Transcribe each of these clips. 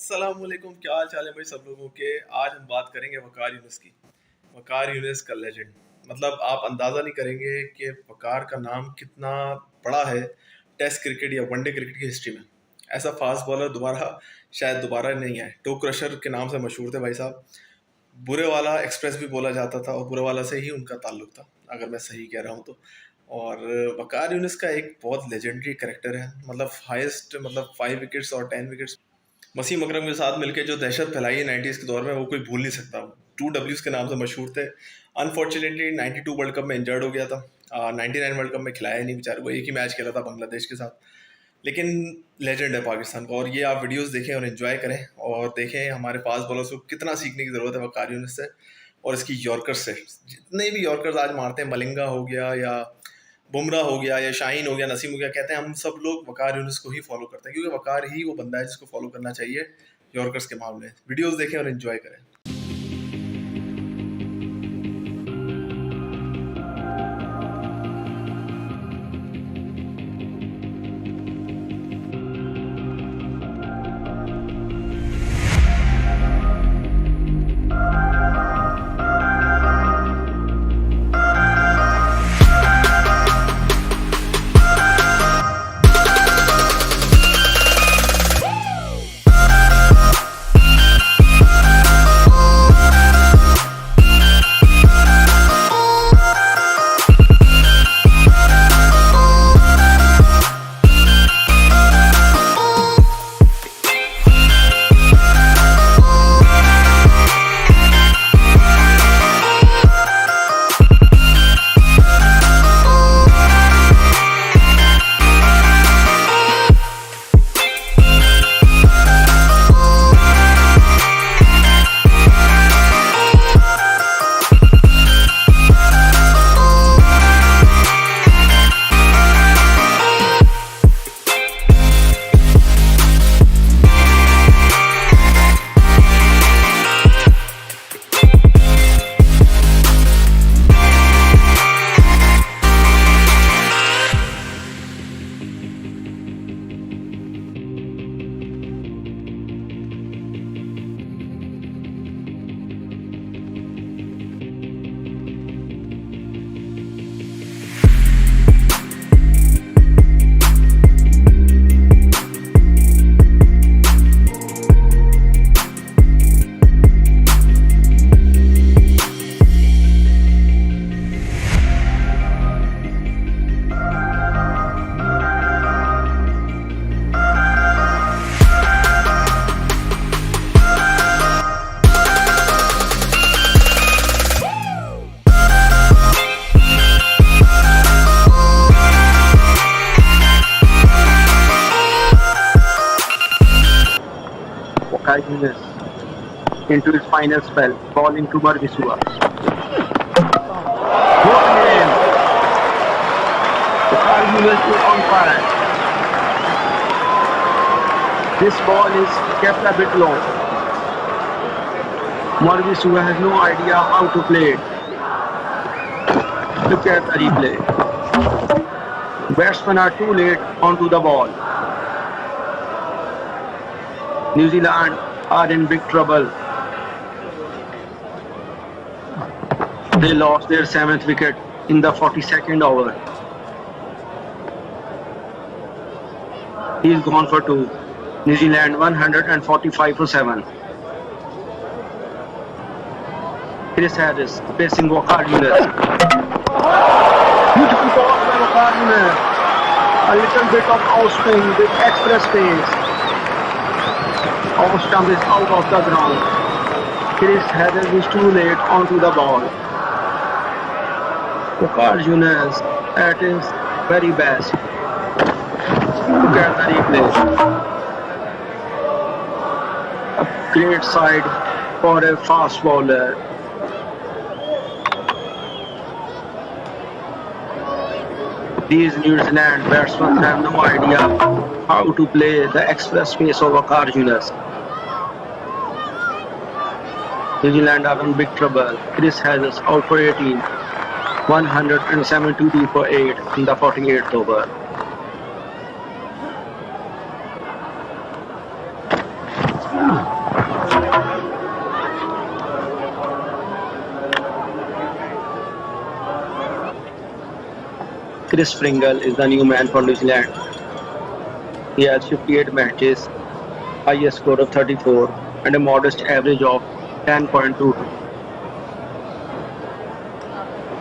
अस्सलामुअलैकुम, क्या हाल चाल है भाई सब लोगों के। आज हम बात करेंगे वकार यूनिस की। वकार यूनिस का लेजेंड, मतलब आप अंदाज़ा नहीं करेंगे कि वकार का नाम कितना बड़ा है टेस्ट क्रिकेट या वनडे क्रिकेट की हिस्ट्री में। ऐसा फास्ट बॉलर शायद दोबारा नहीं आए। टो क्रशर के नाम से मशहूर थे भाई साहब। बुरेवाला एक्सप्रेस भी बोला जाता था और बुरेवाला से ही उनका ताल्लुक था, अगर मैं सही कह रहा हूँ तो। और वकार यूनिस का एक बहुत लेजेंडरी करेक्टर है, मतलब हाईएस्ट, मतलब 5 विकेट्स और 10 विकेट्स वसीम अकरम के साथ मिलकर जो दहशत फैलाई है 90s के दौर में, वो कोई भूल नहीं सकता। 2 Ws के नाम से मशहूर थे। अनफॉर्चुनेटली 92 वर्ल्ड कप में इंजर्ड हो गया था। 99 वर्ल्ड कप में खिलाया नहीं बेचारे को, एक ही मैच खेला था बांग्लादेश के साथ। लेकिन लेजेंड है पाकिस्तान का। और ये आप वीडियोस देखें और एंजॉय करें और देखें हमारे फास्ट बॉलर्स को कितना सीखने की ज़रूरत है वकार यूनिस से और इसकी यॉर्कर्स से। जितने भी यॉर्कर्स आज मारते हैं, मलिंगा हो गया या बुमराह हो गया या शाहीन हो गया, नसीम हो गया, कहते हैं हम सब लोग वकार यूनिस को ही फॉलो करते हैं, क्योंकि वकार ही वो बंदा है जिसको फॉलो करना चाहिए यॉर्कर्स के मामले में। वीडियोस देखें और एंजॉय करें। Waqar Younis into his final spell, ball into Marvisua. What name? Waqar Younis is on fire. This ball is kept a bit low. Marvisua has no idea how to play it. Look at the replay. Batsmen are too late onto the ball. New Zealand are in big trouble. They lost their 7th wicket in the 42nd over. He is gone for 2. New Zealand 145 for 7. Chris Harris facing Waqar Younis. Beautiful ball by Waqar Younis. A little bit of outswing with express pace. Off stump is out of the ground. Chris Harris is too late onto the ball. Waqar Younis at his very best. Look at the replay. A great side for a fast bowler. These New Zealand batsmen have no idea how to play the express pace of Waqar Younis. New Zealand are in big trouble. Chris Harris out for 18. 172 for 8 in the 48th over. Chris Pringle is the new man for New Zealand. He has 58 matches, highest score of 34, and a modest average of 10.22.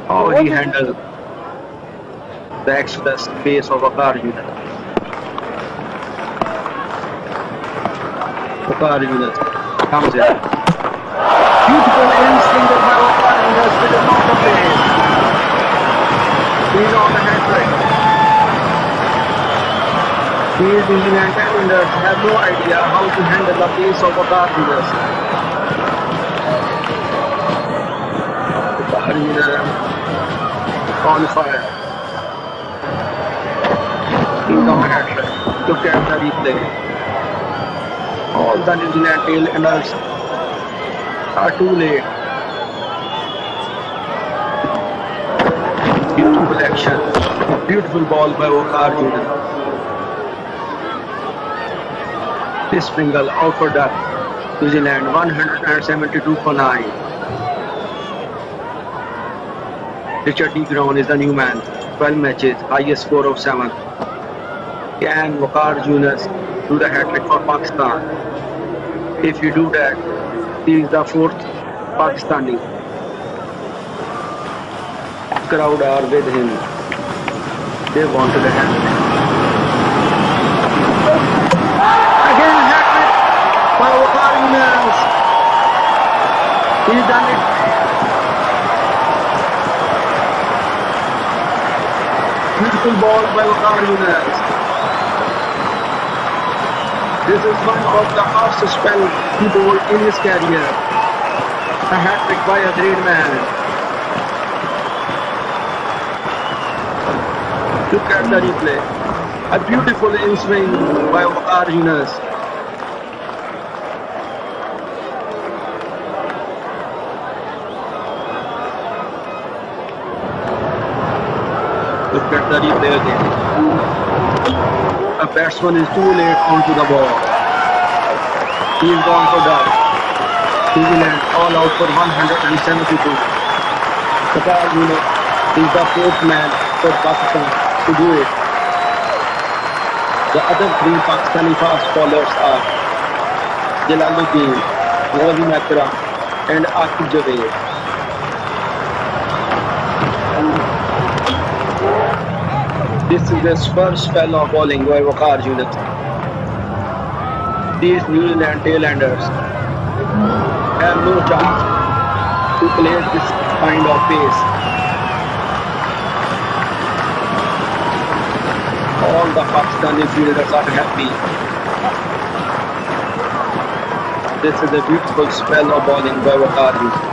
How he handled the express pace of Waqar Younis. Waqar Younis comes in. Beautiful in single by Waqar Younis with a lot of pace. He's on the hat-trick. These New Zealand defenders have no idea how to handle the pace of Waqar Younis. Waqar Younis on fire. He's on the hat-trick. Look at the replay. All the New Zealand tail-enders are too late. Beautiful action. A beautiful ball by Waqar Younis. This Pringle out for duck. New Zealand 172 for 9. Richard D. Brown is the new man. 12 matches, highest score of 7. Can Waqar Younis do the hat-trick for Pakistan? If you do that, he is the 4th Pakistani. Crowd are with him. They wanted a hat-trick. Again hat-trick by Waqar Younis. He's done it. Beautiful ball by Waqar Younis. This is one of the fastest spell he bowled in his career. A hat-trick by a great man. Look at the replay. A beautiful in-swing by Waqar Younis. Look at the replay again. A batsman is too late onto the ball. He is gone for duck. New Zealand all out for 172. Waqar Younis is the 4th man for Pakistan to do it. The other 3 Pakistani fast bowlers are Jalaluddin, Wasim Akram and Aqib Javed. This is his first spell of bowling by Waqar Younis. These New Zealand tail-enders have no chance to play this kind of pace. All the Pakistani fielders are happy. This is a beautiful spell of bowling by Waqar Younis.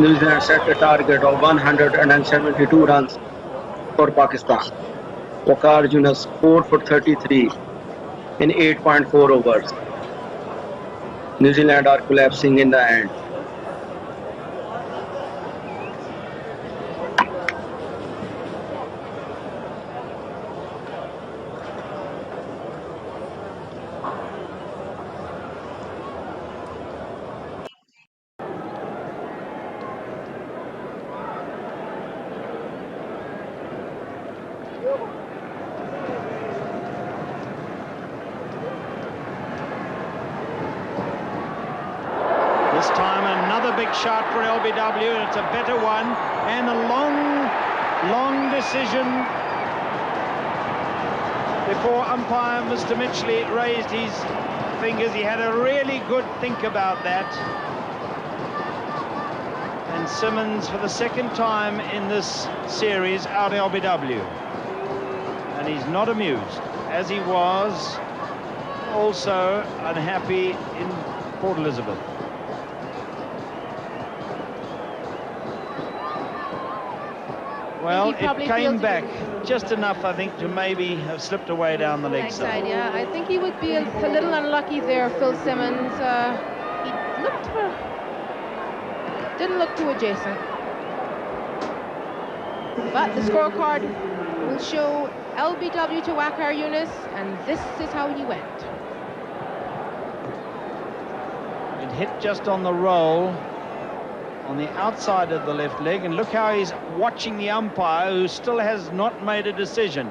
New Zealand set a target of 172 runs for Pakistan. Waqar Younis 4 for 33 in 8.4 overs. New Zealand are collapsing in the end. This time another big shot for LBW, and it's a better one, and a long decision before umpire Mr. Mitchley raised his fingers. He had a really good think about that. And Simmons, for the 2nd time in this series, out LBW. And he's not amused, as he was also unhappy in Port Elizabeth. Well, it came back just enough, I think, to maybe have slipped away down the leg side. Yeah, I think he would be a little unlucky there, Phil Simmons. He looked didn't look too adjacent. But the scorecard will show LBW to Waqar Younis, and this is how he went. It hit just on the roll, on the outside of the left leg, and look how he's watching the umpire, who still has not made a decision.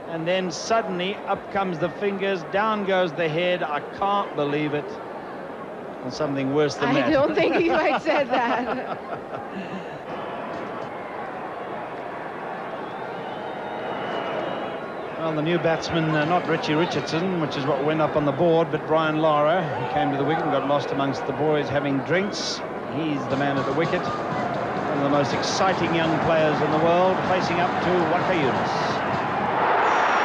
And then suddenly up comes the fingers, down goes the head. I can't believe it. Or something worse than that. I don't think he might said that. Well, the new batsman, not Richie Richardson, which is what went up on the board, but Brian Lara, who came to the wicket and got lost amongst the boys having drinks. He's the man at the wicket. One of the most exciting young players in the world, facing up to Waqar Younis.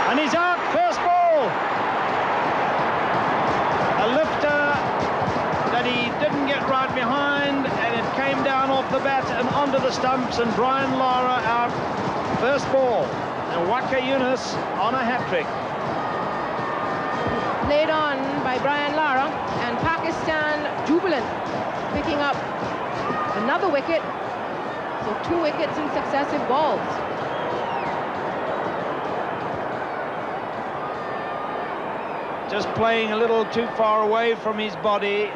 And he's out, first ball. A lifter that he didn't get right behind, and it came down off the bat and onto the stumps, and Brian Lara out, first ball. And Waqar Younis on a hat-trick. Played on by Brian Lara, and Pakistan jubilant, picking up another wicket. So 2 wickets in successive balls. Just playing a little too far away from his body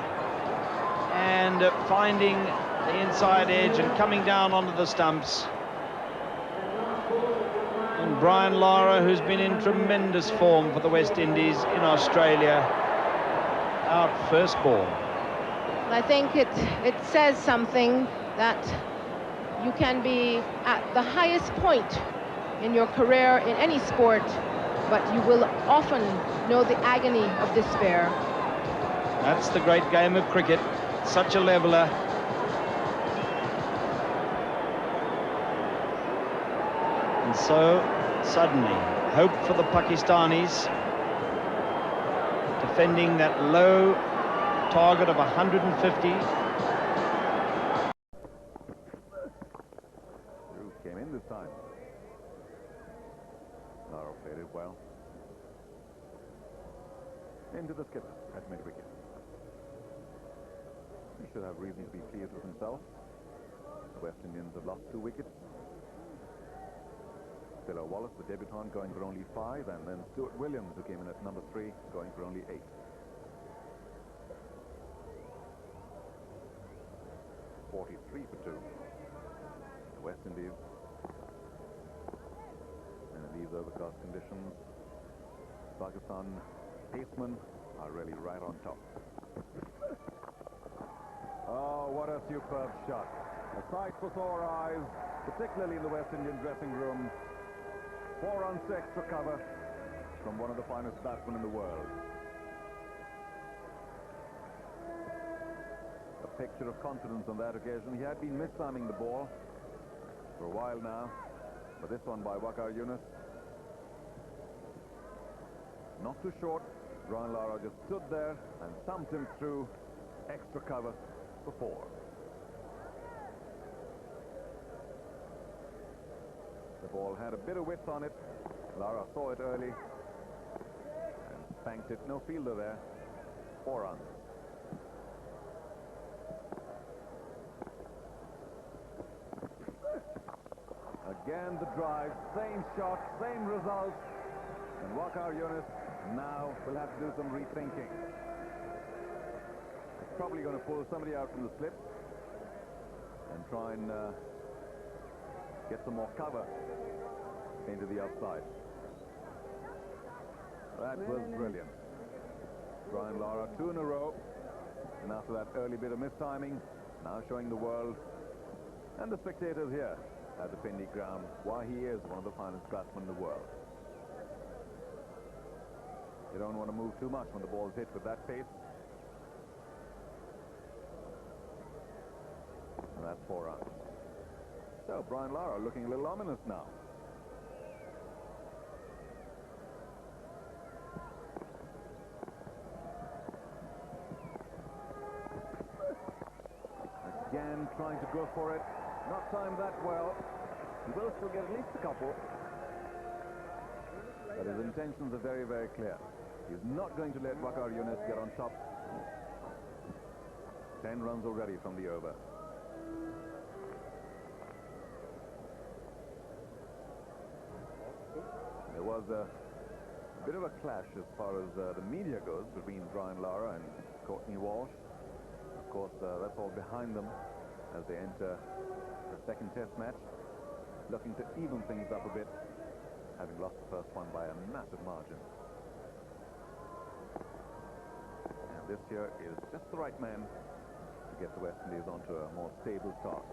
and finding the inside edge and coming down onto the stumps. And Brian Lara, who's been in tremendous form for the West Indies in Australia, out first ball. I think it says something that you can be at the highest point in your career in any sport, but you will often know the agony of despair. That's the great game of cricket, such a leveler. And so, suddenly, hope for the Pakistanis, defending that low target of 150. Came in this time. Lara played it well. Into the skipper at mid-wicket. He should have reason to be pleased with himself. The West Indians have lost 2 wickets. Philo Wallace, the debutant, going for only 5, and then Stuart Williams, who came in at number 3, going for only 8. .43 for 2. The West Indies. And in these overcast conditions, Pakistan pacemen are really right on top. Oh, what a superb shot. A sight for sore eyes, particularly in the West Indian dressing room. 4 runs to extra cover from one of the finest batsmen in the world. A picture of confidence on that occasion. He had been mistiming the ball for a while now, but this one by Waqar Younis, not too short. Brian Lara just stood there and thumped him through extra cover for 4. The ball had a bit of width on it. Lara saw it early and spanked it. No fielder there. 4 runs. Again the drive, same shot, same result. And Waqar Younis now will have to do some rethinking. He's probably going to pull somebody out from the slip and try and get some more cover into the outside. That was brilliant. Brian Lara, 2 in a row, and after that early bit of mistiming, now showing the world and the spectators here at the Pindi ground why he is one of the finest batsmen in the world. You don't want to move too much when the ball's hit with that pace. And that's 4 runs. So Brian Lara looking a little ominous now. Again trying to go for it. Not timed that well. He will still get at least a couple. But his intentions are very, very clear. He's not going to let Waqar Younis get on top. 10 runs already from the over. There was a bit of a clash as far as the media goes between Brian Lara and Courtney Walsh. Of course, that's all behind them. as they enter the second test match, looking to even things up a bit, having lost the first one by a massive margin. And this here is just the right man to get the West Indies onto a more stable start.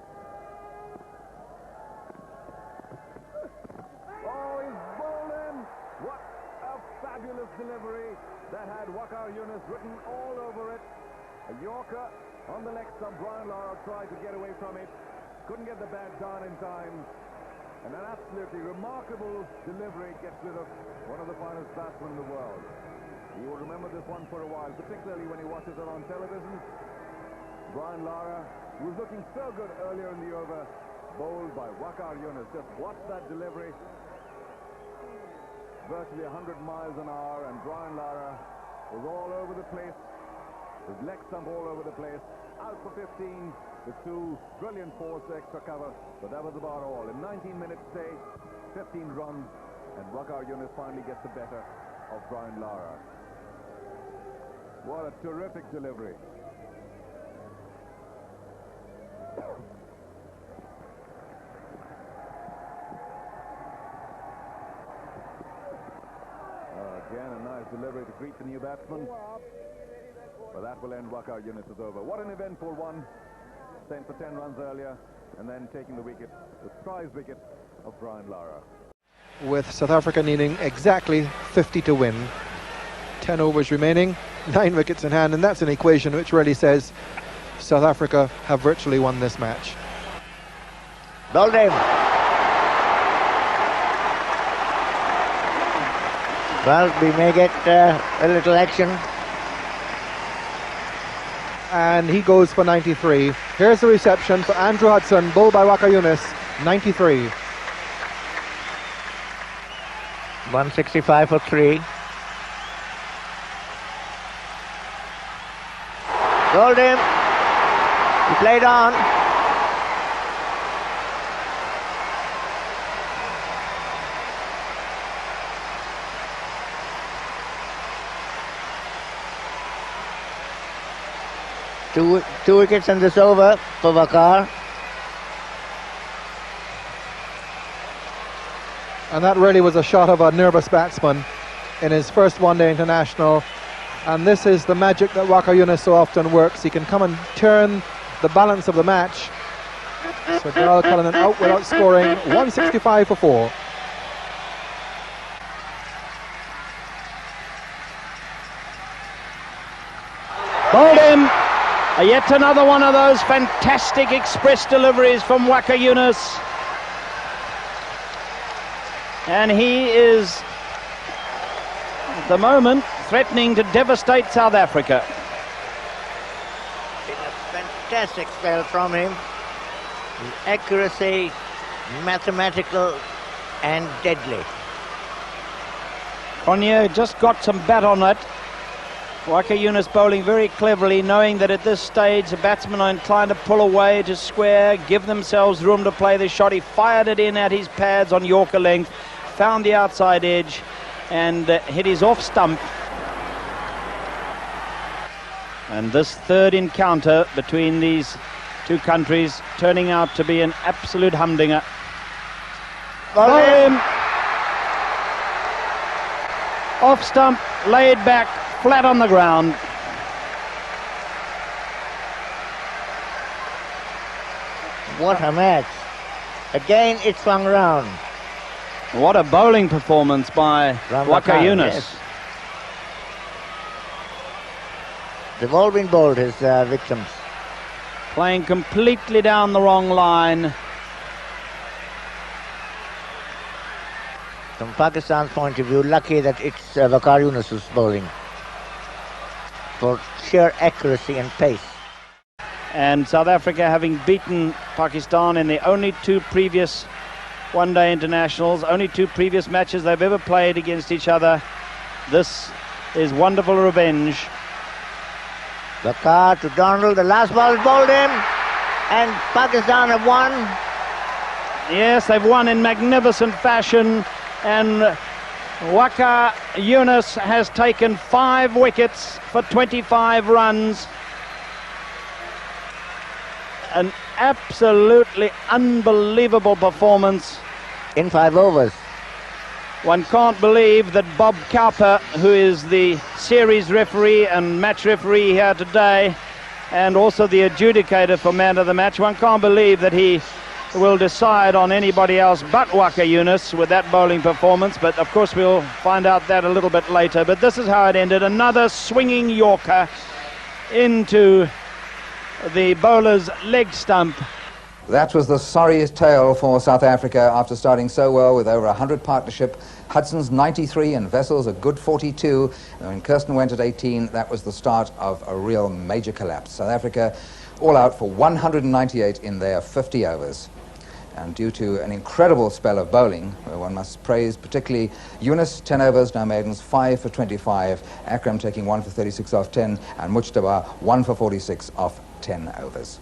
Oh, he's bowled in! What a fabulous delivery that had Waqar Younis written all over it. A Yorker on the leg stump. Brian Lara tried to get away from it, couldn't get the bat down in time, and an absolutely remarkable delivery gets rid of one of the finest batsmen in the world. You will remember this one for a while, particularly when he watches it on television. Brian Lara, who was looking so good earlier in the over, bowled by Waqar Younis. Just watch that delivery. Virtually 100 miles an hour, and Brian Lara was all over the place. His leg stump all over the place. Out for 15 with 2 brilliant fours to extra cover, but that was about all. In 19 minutes stay, 15 runs, and Waqar Younis finally gets the better of Brian Lara. What a terrific delivery. Again, a nice delivery to greet the new batsman. But that will end Waqar Younis' over. What an eventful one. Sent for 10 runs earlier, and then taking the wicket, the prize wicket of Brian Lara. With South Africa needing exactly 50 to win. 10 overs remaining, 9 wickets in hand, and that's an equation which really says South Africa have virtually won this match. Bowled him. Well, we may get a little action. And he goes for 93. Here's the reception for Andrew Hudson, bowled by Waqar Younis, 93. 165 for 3. Bowled him. He played on. Two wickets in this over for Waqar. And that really was a shot of a nervous batsman in his first one-day international. And this is the magic that Waqar Younis so often works. He can come and turn the balance of the match. So Darrell Cullinan out without scoring, 165 for 4. Bowled him. Yet another one of those fantastic express deliveries from Waqar Younis. And he is, at the moment, threatening to devastate South Africa. It's a fantastic spell from him. His accuracy, mathematical and deadly. Cronje just got some bat on it. Waqar Younis bowling very cleverly, knowing that at this stage the batsmen are inclined to pull away to square, give themselves room to play the shot. He fired it in at his pads on Yorker length, found the outside edge and hit his off stump. And this third encounter between these two countries turning out to be an absolute humdinger. Bowled him. Off stump, laid back, flat on the ground. What a match. Again it swung round. What a bowling performance by Waqar Younis. Yes. They've all been bowled, his victims. Playing completely down the wrong line. From Pakistan's point of view, lucky that it's Waqar Younis who's bowling, for sheer accuracy and pace. And South Africa, having beaten Pakistan in the only 2 previous one-day internationals, only 2 previous matches they've ever played against each other. This is wonderful revenge. Waqar to Donald, the last ball is bowled him, and Pakistan have won. Yes, they've won in magnificent fashion, and Waqar Younis has taken 5 wickets for 25 runs. An absolutely unbelievable performance. In 5 overs. One can't believe that Bob Cowper, who is the series referee and match referee here today, and also the adjudicator for man of the match, one can't believe that he will decide on anybody else but Waqar Younis with that bowling performance. But of course we'll find out that a little bit later. But this is how it ended. Another swinging Yorker into the bowler's leg stump. That was the sorriest tale for South Africa after starting so well with over 100 partnership. Hudson's 93 and Vessel's a good 42. And when Kirsten went at 18, that was the start of a real major collapse. South Africa all out for 198 in their 50 overs. And due to an incredible spell of bowling, one must praise particularly Younis, 10 overs, no maidens, 5 for 25, Akram taking 1 for 36 off 10, and Mujtaba 1 for 46 off 10 overs.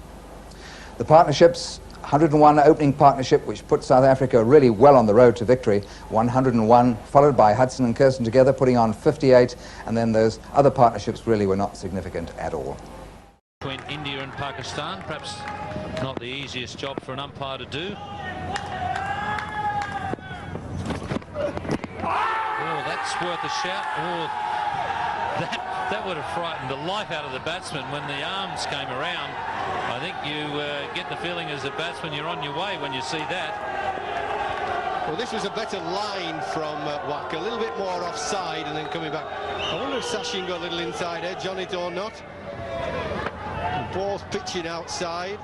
The partnerships, 101 opening partnership, which put South Africa really well on the road to victory, 101, followed by Hudson and Kirsten together, putting on 58, and then those other partnerships really were not significant at all. Between India and Pakistan, perhaps not the easiest job for an umpire to do. Oh, that's worth a shout. Oh, that would have frightened the life out of the batsman when the arms came around. I think you get the feeling as a batsman you're on your way when you see that. Well, this was a better line from Waqar, a little bit more offside and then coming back. I wonder if Sachin got a little inside edge on it or not. Ball's pitching outside.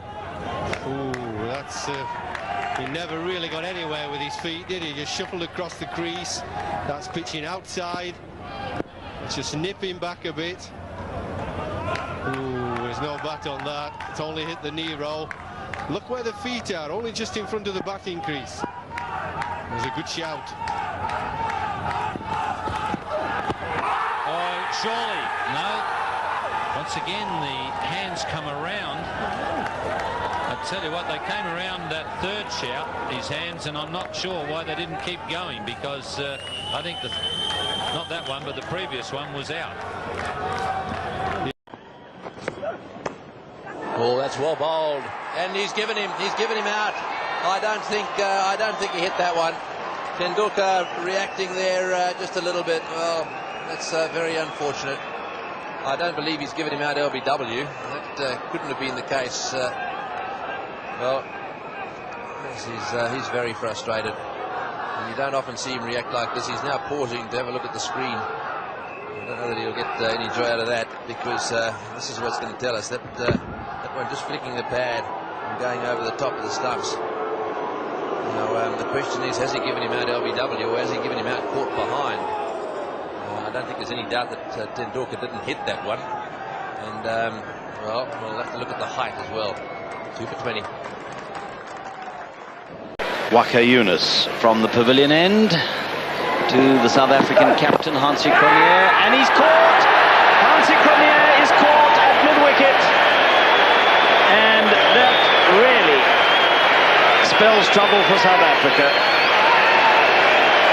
Ooh, that's... he never really got anywhere with his feet, did he? Just shuffled across the crease. That's pitching outside. It's just nipping back a bit. Ooh, there's no bat on that. It's only hit the knee roll. Look where the feet are, only just in front of the batting crease. There's a good shout. Oh, surely, no. Once again, the hands come around. I tell you what, they came around that third shout, his hands, and I'm not sure why they didn't keep going, because I think not that one, but the previous one was out. Oh, that's well bowled, and he's given him out. I don't think he hit that one. Tendulkar reacting there just a little bit. Well, that's very unfortunate. I don't believe he's given him out LBW. That couldn't have been the case. Well, he's very frustrated. And you don't often see him react like this. He's now pausing to have a look at the screen. I don't know that he'll get any joy out of that, because this is what's going to tell us that that one just flicking the pad and going over the top of the stumps. Now, the question is, has he given him out LBW, or has he given him out caught behind? I don't think there's any doubt that Tendulkar didn't hit that one. And, well, we'll have to look at the height as well. 2 for 20. Waqar Younis from the pavilion end to the South African captain, Hatrick, and he's caught! Hatrick is caught at mid-wicket. And that really spells trouble for South Africa.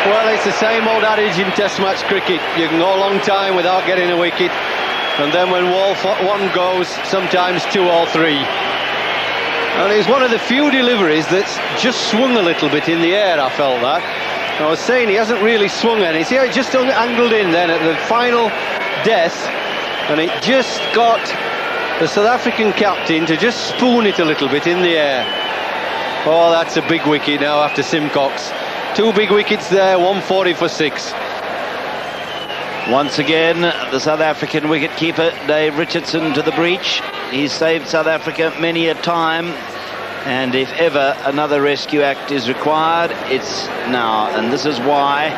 Well, it's the same old adage in Test match cricket. You can go a long time without getting a wicket, and then when one goes, sometimes 2 or 3. And it's one of the few deliveries that's just swung a little bit in the air, I felt that. I was saying he hasn't really swung any. See how it just angled in then at the final death, and it just got the South African captain to just spoon it a little bit in the air. Oh, that's a big wicket now after Simcox. 2 big wickets there, 140 for 6. Once again, the South African wicketkeeper, Dave Richardson, to the breach. He's saved South Africa many a time, and if ever another rescue act is required, it's now. And this is why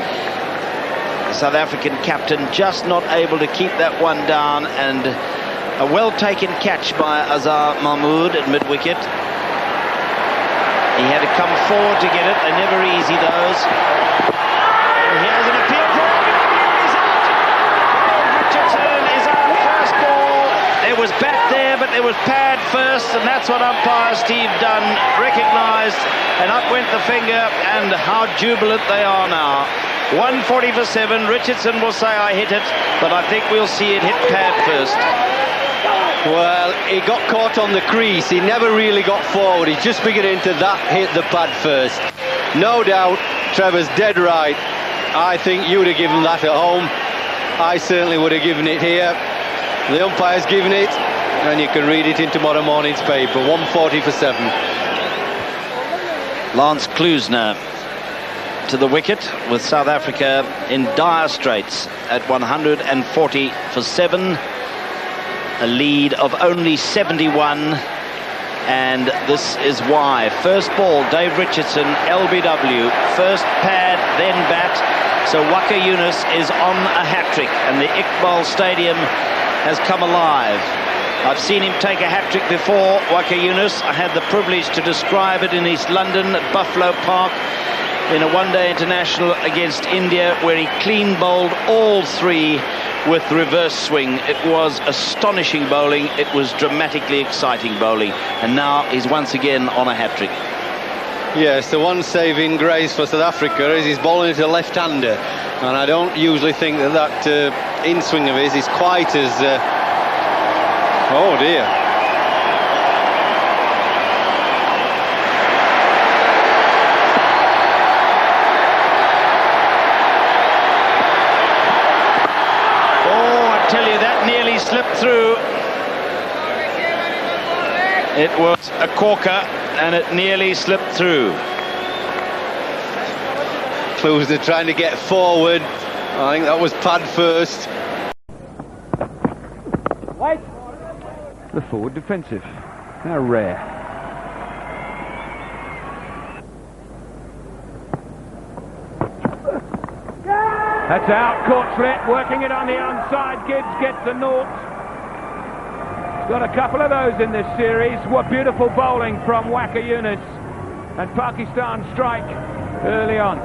the South African captain just not able to keep that one down, and a well-taken catch by Azhar Mahmood at mid-wicket. He had to come forward to get it. They're never easy, those. And here's an appeal for it. He's out. Richardson is out. First ball. There was bat there, but there was pad first, and that's what umpire Steve Dunn recognised. And up went the finger, and how jubilant they are now. 140 for 7. Richardson will say, I hit it, but I think we'll see it hit pad first. Well, he got caught on the crease. He never really got forward. He's just beginning to hit the pad first. No doubt, Trevor's dead right. I think you would have given that at home. I certainly would have given it here. The umpire's given it, and you can read it in tomorrow morning's paper. 140 for 7. Lance Klusener to the wicket, with South Africa in dire straits at 140 for 7. A lead of only 71, and this is why. First ball, Dave Richardson, LBW. First pad, then bat. So Waqar Younis is on a hat-trick, and the Iqbal Stadium has come alive. I've seen him take a hat-trick before, Waqar Younis. I had the privilege to describe it in East London at Buffalo Park in a one-day international against India, where he clean bowled all 3 with reverse swing. It was astonishing bowling. It was dramatically exciting bowling. And now he's once again on a hat-trick. Yes, the one saving grace for South Africa is he's bowling to a left-hander. And I don't usually think that in-swing of his is quite as... oh, dear. Slipped through. It was a corker, and it nearly slipped through. Klusener trying to get forward. I think that was pad first. The forward defensive. How rare. That's out, caught slip, working it on the onside. Gibbs gets the naught. Got a couple of those in this series. What beautiful bowling from Waqar Younis, and Pakistan strike early on.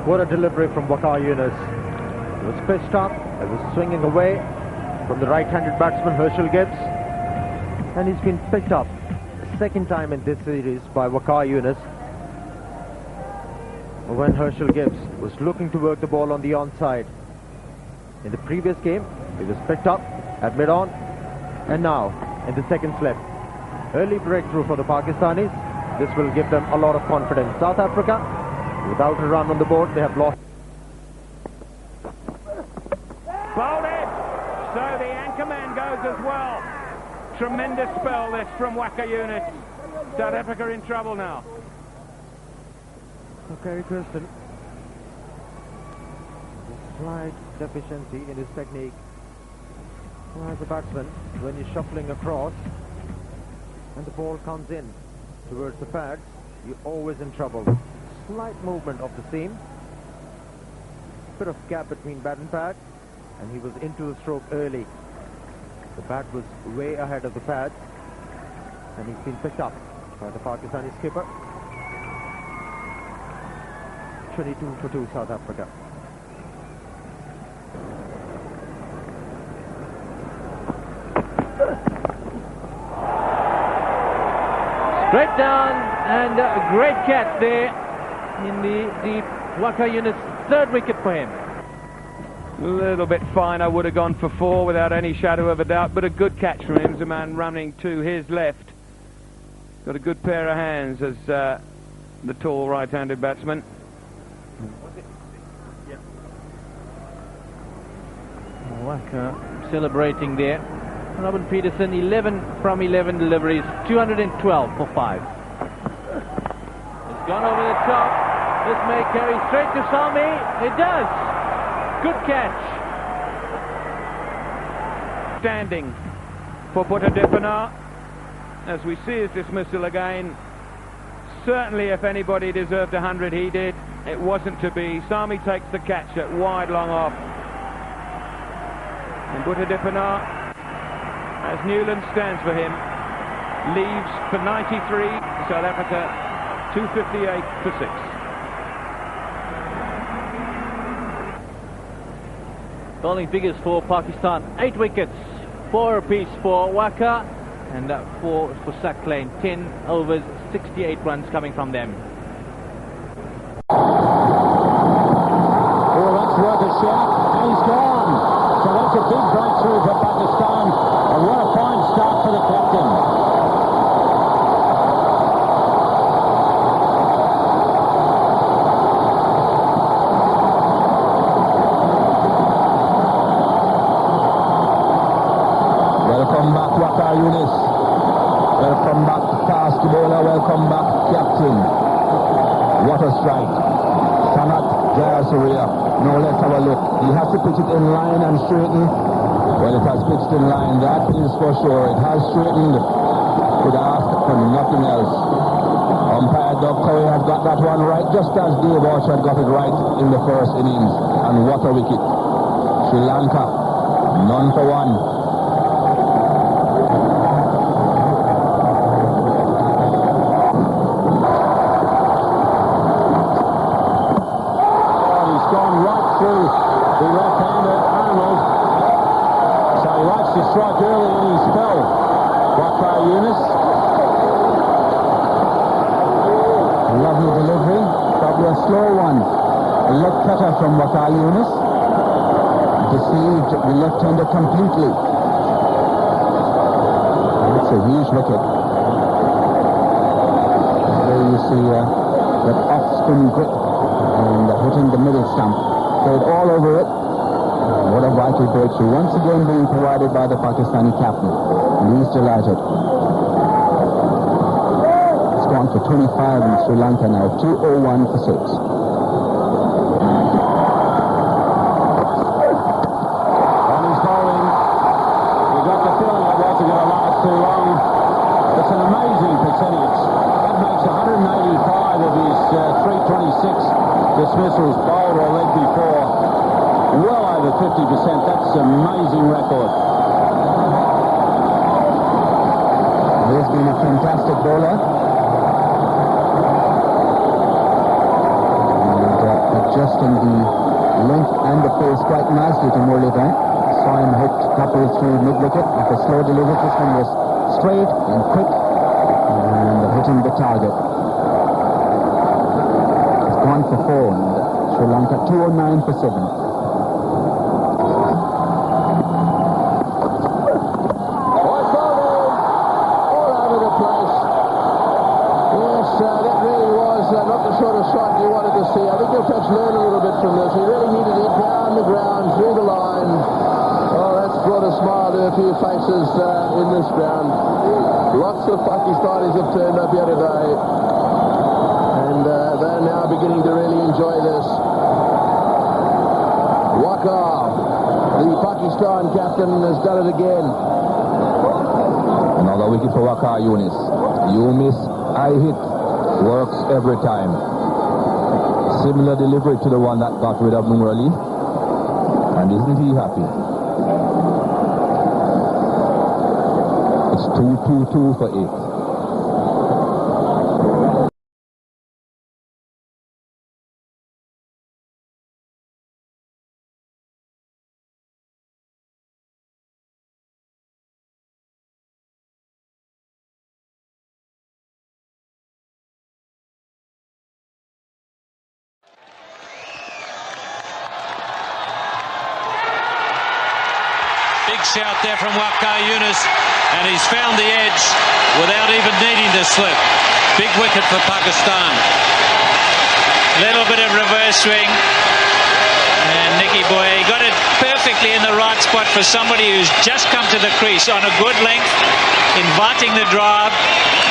What a delivery from Waqar Younis. It was pitched up, it was swinging away from the right-handed batsman Herschel Gibbs, and he's been picked up the second time in this series by Waqar Younis, when Herschel Gibbs was looking to work the ball on the onside. In the previous game, he was picked up at mid-on, and now in the second slip. Early breakthrough for the Pakistanis. This will give them a lot of confidence. South Africa, without a run on the board, they have lost. Bowled it! So the anchorman goes as well. Tremendous spell this from Waqar Younis. South Africa in trouble now. Gary Kirsten, slight deficiency in his technique. Well, as a batsman, when you're shuffling across and the ball comes in towards the pads, you're always in trouble. Slight movement of the seam, bit of gap between bat and pad, and he was into the stroke early. The bat was way ahead of the pad, and he's been picked up by the Pakistani skipper. 22 for 2 South Africa. Straight down, and a great catch there in the deep. Waqar Younis, 3rd wicket for him. A little bit fine. I would have gone for 4 without any shadow of a doubt, but a good catch from him. The man running to his left. Got a good pair of hands as the tall right-handed batsman. Waqar celebrating there. Robin Peterson, 11 from 11 deliveries, 212 for 5. It's gone over the top. This may carry straight to Sami. It does. Good catch. Standing for Buttadipana. As we see his dismissal again. Certainly if anybody deserved 100, he did. It wasn't to be. Sami takes the catch at wide long off. And Buttadipana, as Newland stands for him, leaves for 93. South Africa 258 for 6. Bowling figures for Pakistan: 8 wickets, 4 apiece for Waqar, and 4 for Sack Lane. 10 overs, 68 runs coming from them. 4 runs worth a shot, and he's gone. So that's a big breakthrough for Pakistan. And what a Welcome back, Waqar Younis. Welcome back, fast bowler. Welcome back, captain. What a strike. Sanat Jayasuriya. Now let's have a look. He has to pitch it in line and straighten. Well, it has pitched in line. That is for sure. It has straightened. Could ask for nothing else. Umpire Doug Curry has got that one right, just as Dave Orchard got it right in the first innings. And what a wicket. Sri Lanka, none for one. Oh, he's gone right through the left-hander Arnold. So he likes to strike early in his spell. Waqar Younis. Lovely delivery, probably a slow one. A leg cutter from Waqar Younis. Deceived the left-hander completely. That's a huge wicket. There you see that off-spin grip and hitting the middle stump. Played all over it. What a vital breakthrough. Once again being provided by the Pakistani captain. And he's delighted. It's gone for 25 in Sri Lanka now. 201 for 6. Dismissals bowled or led before, well over 50%. That's an amazing record. He's been a fantastic bowler, and adjusting the length and the pace quite nicely to Muralidharan. Saw him hit couple through mid-wicket with a slow delivery. This one was straight and quick and hitting the target. One for 4 and Sri Lanka 209 for 7. All over the place. Yes, that really was not the sort of shot you wanted to see. I think you'll perhaps learn a little bit from this. He really needed it down the ground, through the line. Oh, that's brought a smile to a few faces in this ground. Lots of Pakistanis have turned up here today. And they're now beginning to really enjoy this. Waqar, the Pakistan captain, has done it again. Another wicket for Waqar Younis. You miss, I hit. Works every time. Similar delivery to the one that got rid of Murali. And isn't he happy? It's 2-2-2 for 8. Big shout there from Waqar Younis, and he's found the edge without even needing to slip. Big wicket for Pakistan. Little bit of reverse swing, and Nicky Boy got it perfectly in the right spot for somebody who's just come to the crease on a good length, inviting the drive.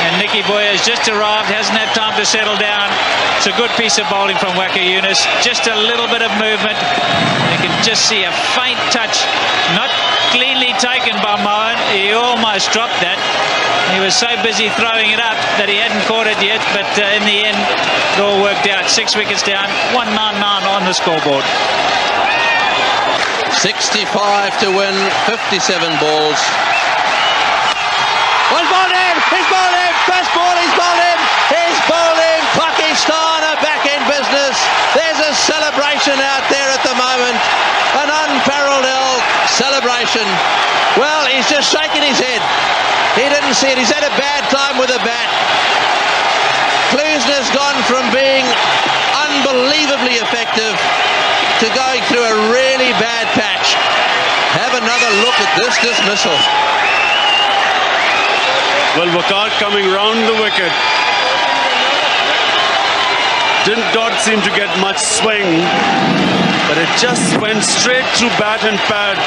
And Nicky Boy has just arrived, hasn't had time to settle down. It's a good piece of bowling from Waqar Younis. Just a little bit of movement. You can just see a faint touch, not cleanly taken by Mohan. He almost dropped that. He was so busy throwing it up that he hadn't caught it yet, but in the end it all worked out. 6 wickets down, 199 on the scoreboard. 65 to win, 57 balls. One ball in, he's bowled in, first ball, he's bowled in, he's bowled in. Pakistan are back in business. There's a celebration out there at the moment, an unparalleled celebration. Well, he's just shaking his head. He didn't see it. He's had a bad time with a bat. Klusener's gone from being unbelievably effective to going through a really bad patch. Have another look at this dismissal. Well, Waqar coming round the wicket. Did not seem to get much swing, but it just went straight through bat and pad,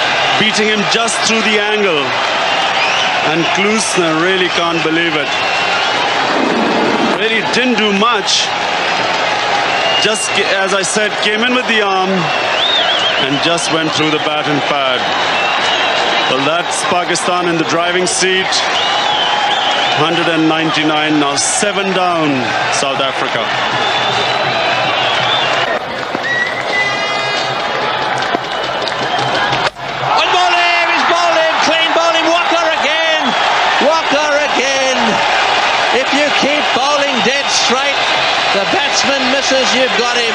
beating him just through the angle. And Klusner really can't believe it. Really didn't do much. Just, as I said, came in with the arm and just went through the bat and pad. Well, that's Pakistan in the driving seat. 199, now 7 down, South Africa. On ball him, he's bowled him, clean bowled him, Waqar again. Waqar again. If you keep bowling dead straight, the batsman misses, you've got him.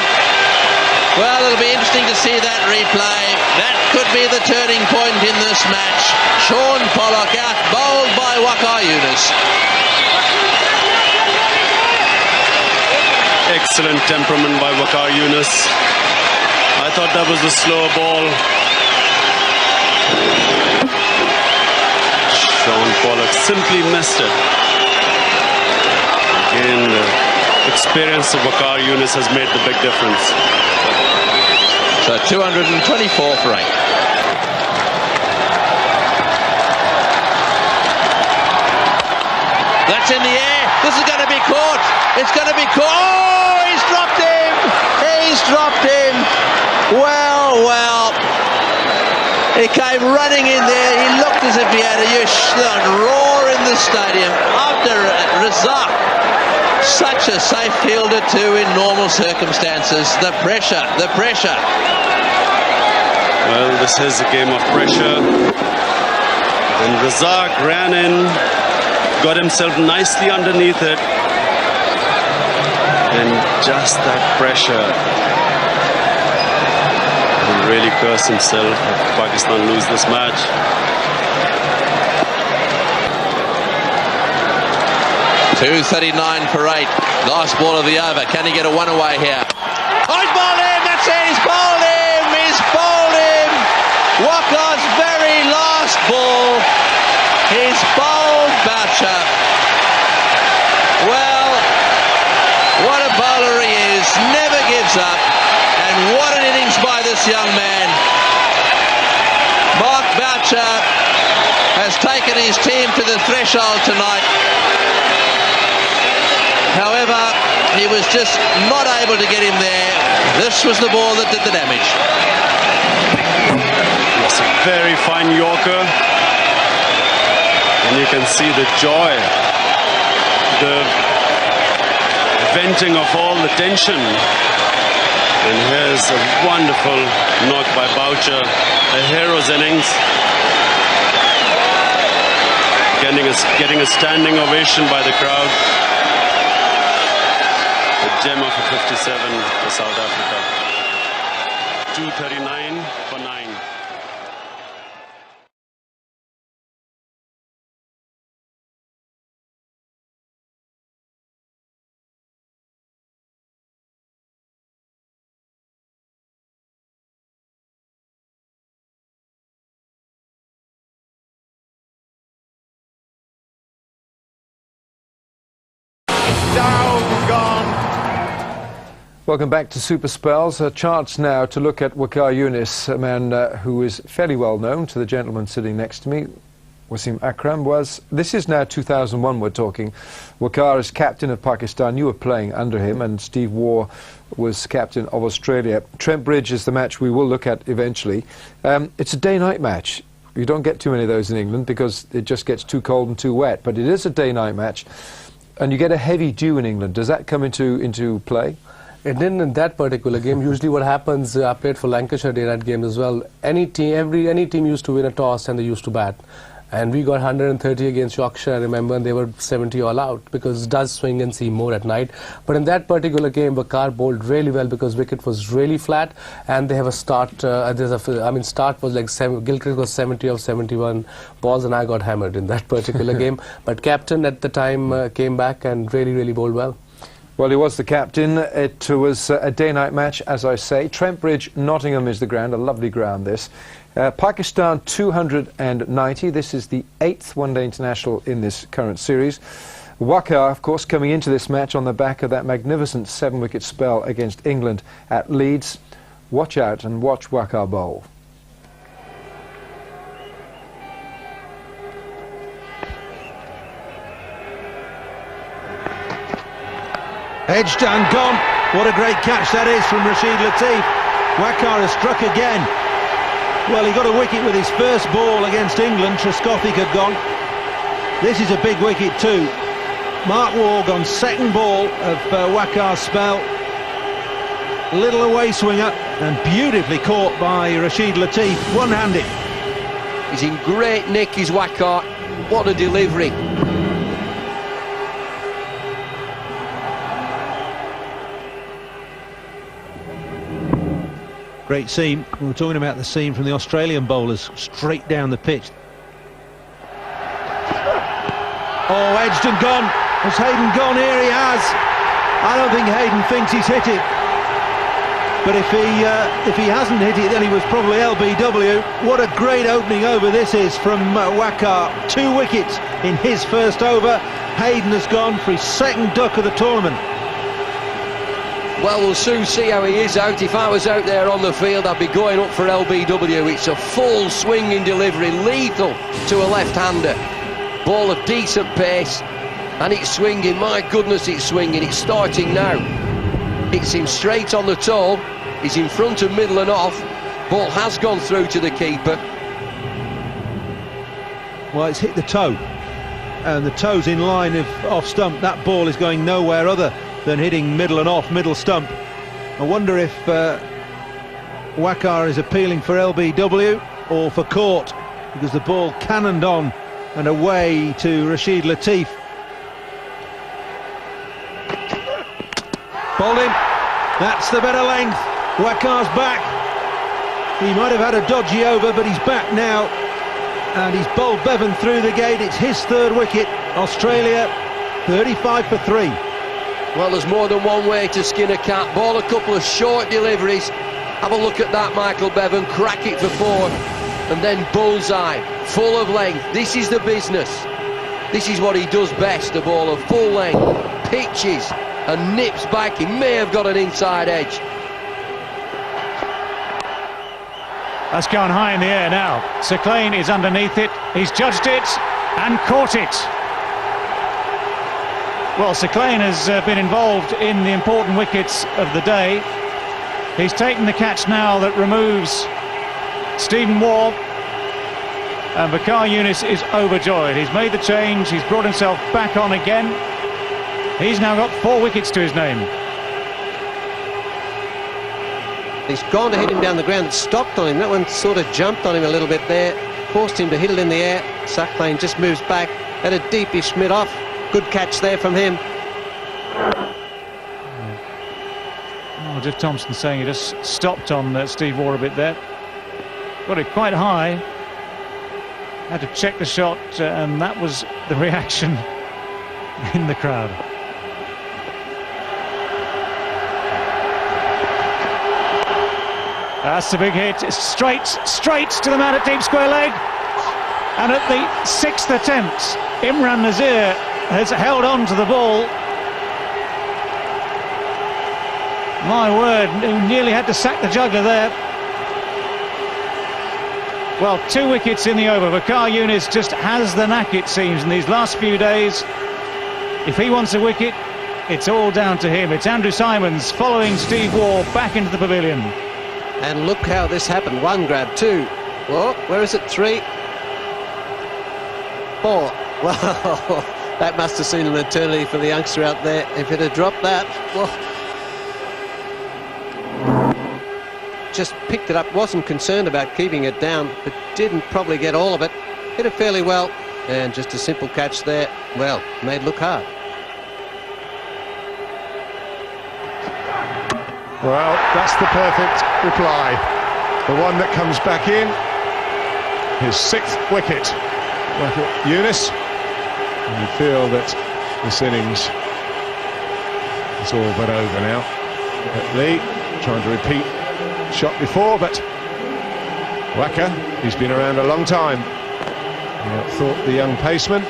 Well, it'll be interesting to see that replay. That could be the turning point in this match. Sean Pollock out bowled by Waqar Younis. Excellent temperament by Waqar Younis. I thought that was a slower ball. Sean Pollock simply missed it. Again, the experience of Waqar Younis has made the big difference. So 224 for 8. That's in the air. This is going to be caught. It's going to be caught. Oh, he's dropped him. He's dropped him. Well, well. He came running in there. He looked as if he had a roar in the stadium. After Razak, such a safe fielder too in normal circumstances. The pressure, the pressure. Well, this is a game of pressure. And Razak ran in, got himself nicely underneath it. And just that pressure. He'll really curse himself if Pakistan lose this match. .239 for 8. Last ball of the over. Can he get a one away here? Oh, he's bowled him! That's it! He's bowled him! He's bowled him! Waqar's very last ball. He's bowled Boucher. Well, what a bowler he is. Never gives up. And what an innings by this young man. Mark Boucher has taken his team to the threshold tonight. However, he was just not able to get him there. This was the ball that did the damage. It's a very fine Yorker. And you can see the joy, the venting of all the tension. And here's a wonderful knock by Boucher. A hero's innings. Getting a standing ovation by the crowd. Gem of a 57 for South Africa. 239 for 9. Down, gone. Welcome back to Super Spells. A chance now to look at Waqar Younis, a man who is fairly well known to the gentleman sitting next to me. Wasim Akram was. This is now 2001 we're talking. Waqar is captain of Pakistan. You were playing under him, and Steve Waugh was captain of Australia. Trent Bridge is the match we will look at eventually. It's a day-night match. You don't get too many of those in England because it just gets too cold and too wet, but it is a day-night match. And you get a heavy dew in England. Does that come into play? It didn't in that particular game. Usually what happens, I played for Lancashire day-night game as well. Any team used to win a toss and they used to bat. And we got 130 against Yorkshire, I remember, and they were 70 all out because it does swing and see more at night. But in that particular game, Waqar bowled really well because wicket was really flat, and they have a start. Start was like Gilchrist was 70 of 71 balls, and I got hammered in that particular game. But captain at the time came back and really bowled well. Well, he was the captain. It was a day-night match, as I say. Trent Bridge, Nottingham is the ground, a lovely ground this. Pakistan 290. This is the 8th one-day international in this current series. Waqar, of course, coming into this match on the back of that magnificent 7-wicket spell against England at Leeds. Watch out and watch Waqar bowl. Edged and gone. What a great catch that is from Rashid Latif. Waqar has struck again. Well, he got a wicket with his first ball against England. Trescothick had gone. This is a big wicket too. Mark Warg on second ball of Waqar's spell. Little away swinger and beautifully caught by Rashid Latif, one-handed. He's in great nick, is Waqar. What a delivery. Great seam. We were talking about the seam from the Australian bowlers straight down the pitch. Oh, edged and gone. Has Hayden gone? Here he has. I don't think Hayden thinks he's hit it. But if he hasn't hit it, then he was probably LBW. What a great opening over this is from Waqar. 2 wickets in his first over. Hayden has gone for his second duck of the tournament. Well, we'll soon see how he is out. If I was out there on the field, I'd be going up for LBW. It's a full swinging delivery, lethal to a left-hander. Ball of decent pace, and it's swinging. My goodness, it's swinging. It's starting now. Hits him straight on the toe. He's in front of middle and off. Ball has gone through to the keeper. Well, it's hit the toe, and the toe's in line of off stump. That ball is going nowhere other than hitting middle and off, middle stump. I wonder if Waqar is appealing for LBW or for court, because the ball cannoned on and away to Rashid Latif. Bowled him. That's the better length. Waqar's back. He might have had a dodgy over, but he's back now. And he's bowled Bevan through the gate. It's his third wicket. Australia 35 for 3. Well, there's more than one way to skin a cat. Ball a couple of short deliveries. Have a look at that, Michael Bevan. Crack it for 4. And then bullseye. Full of length. This is the business. This is what he does best. The ball of full length. Pitches and nips back. He may have got an inside edge. That's gone high in the air now. Sachin is underneath it. He's judged it and caught it. Well, Sachin has been involved in the important wickets of the day. He's taken the catch now that removes Stephen Waugh. And Waqar Younis is overjoyed. He's made the change. He's brought himself back on again. He's now got 4 wickets to his name. He's gone to hit him down the ground. It stopped on him. That one sort of jumped on him a little bit there. Forced him to hit it in the air. Sachin just moves back. Had a deepish mid-off. Good catch there from him. Oh, Jeff Thompson saying he just stopped on Steve Waugh a bit there. Got it quite high. Had to check the shot, and that was the reaction in the crowd. That's the big hit. It's straight to the man at deep square leg. And at the 6th attempt, Imran Nazir has held on to the ball. My word, he nearly had to sack the juggler there. Well, 2 wickets in the over. Waqar Younis just has the knack, it seems, in these last few days. If he wants a wicket, it's all down to him. It's Andrew Simons following Steve Waugh back into the pavilion. And look how this happened. 1 grab, 2. Oh, where is it? 3. 4. Well, that must have seen an eternity for the youngster out there. If it had dropped that, well, just picked it up, wasn't concerned about keeping it down, but didn't probably get all of it. Hit it fairly well, and just a simple catch there. Well, made look hard. Well, that's the perfect reply. The one that comes back in. His 6th wicket. Waqar Younis. And you feel that this innings is all but over now. Lee trying to repeat the shot before, but Waqar, he's been around a long time. Thought the young paceman.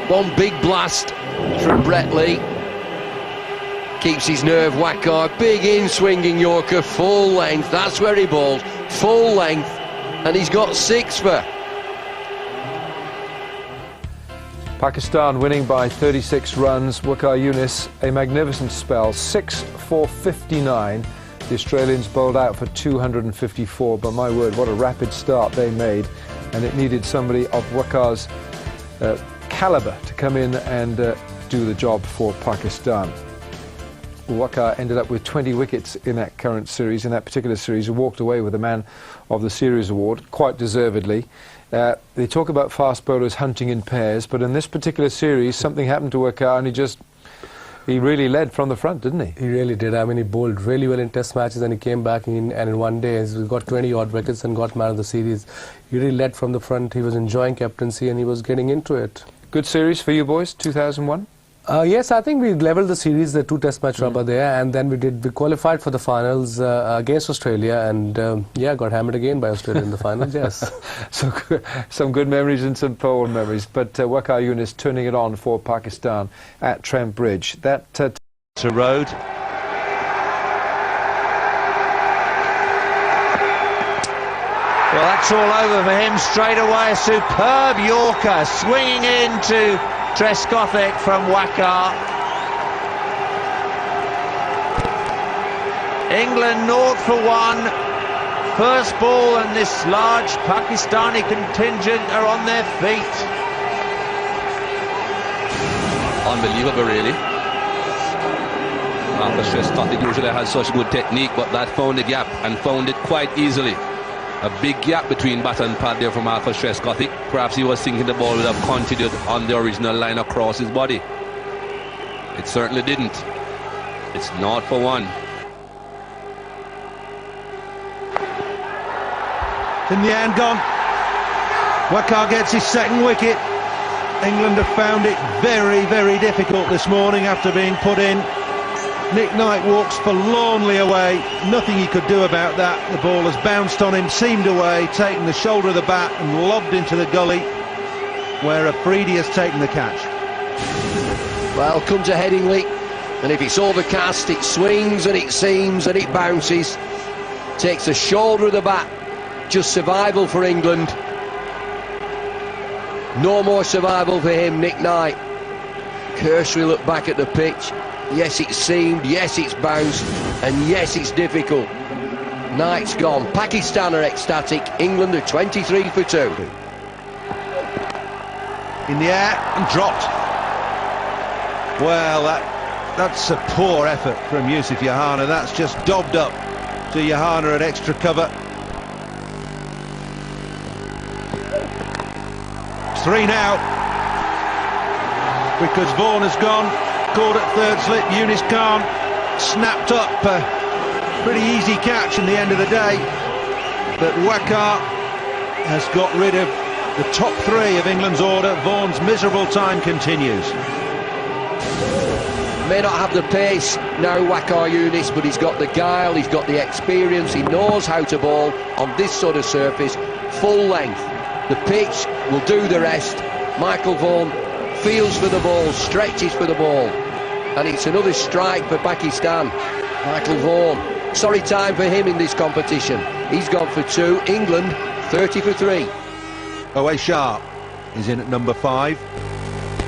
One big blast from Brett Lee. Keeps his nerve, Waqar. Big in-swinging Yorker, full length. That's where he bowls. Full length. And he's got 6 for. Pakistan winning by 36 runs. Waqar Younis, a magnificent spell, 6 for 59. The Australians bowled out for 254, but my word, what a rapid start they made. And it needed somebody of Waqar's calibre to come in and do the job for Pakistan. Waqar ended up with 20 wickets in that current series, in that particular series. He walked away with the Man of the Series award, quite deservedly. They talk about fast bowlers hunting in pairs, but in this particular series, something happened to Waqar, and he really led from the front, didn't he? He really did. I mean, he bowled really well in test matches, and he came back and in one day he got 20-odd wickets and got Man of the Series. He really led from the front. He was enjoying captaincy, and he was getting into it. Good series for you boys, 2001? Yes, I think we levelled the series, the 2 test match rubber there, and then we qualified for the finals against Australia, and yeah, got hammered again by Australia in the finals, yes. So some good memories and some poor memories, but Waqar Younis turning it on for Pakistan at Trent Bridge. That to road. Well, that's all over for him straight away. A superb Yorker swinging into Trescothick from Waqar. England 0 for 1. First ball, and this large Pakistani contingent are on their feet. Unbelievable, really. Trescothick usually has such good technique, but that found the gap and found it quite easily. A big gap between bat and pad there from Marcus Trescothick. Perhaps he was thinking the ball would have continued on the original line across his body. It certainly didn't. It's 0 for 1. In the end, gone. Waqar gets his second wicket. England have found it very, very difficult this morning after being put in. Nick Knight walks forlornly away. Nothing he could do about that. The ball has bounced on him, seamed away, taken the shoulder of the bat and lobbed into the gully, where Afridi has taken the catch. Well, comes a Headingley, and if it's overcast, it swings and it seams and it bounces. Takes the shoulder of the bat. Just survival for England. No more survival for him, Nick Knight. Cursory look back at the pitch. Yes, it's seamed, yes, it's bounced, and yes, it's difficult. Knight's gone. Pakistan are ecstatic. England are 23 for 2. In the air and dropped. Well, that's a poor effort from Yusuf Yohana. That's just dobbed up to Yohana at extra cover. 3 now. Because Vaughan has gone. Caught at third slip. Younis Khan snapped up. Pretty easy catch in the end of the day. But Waqar has got rid of the top 3 of England's order. Vaughan's miserable time continues. May not have the pace now, Waqar Younis, but he's got the guile, he's got the experience, he knows how to bowl on this sort of surface, full length. The pitch will do the rest. Michael Vaughan feels for the ball, stretches for the ball, and it's another strike for Pakistan. Michael Vaughan, sorry time for him in this competition. He's gone for 2. England 30 for 3. Away Shah is in at number 5.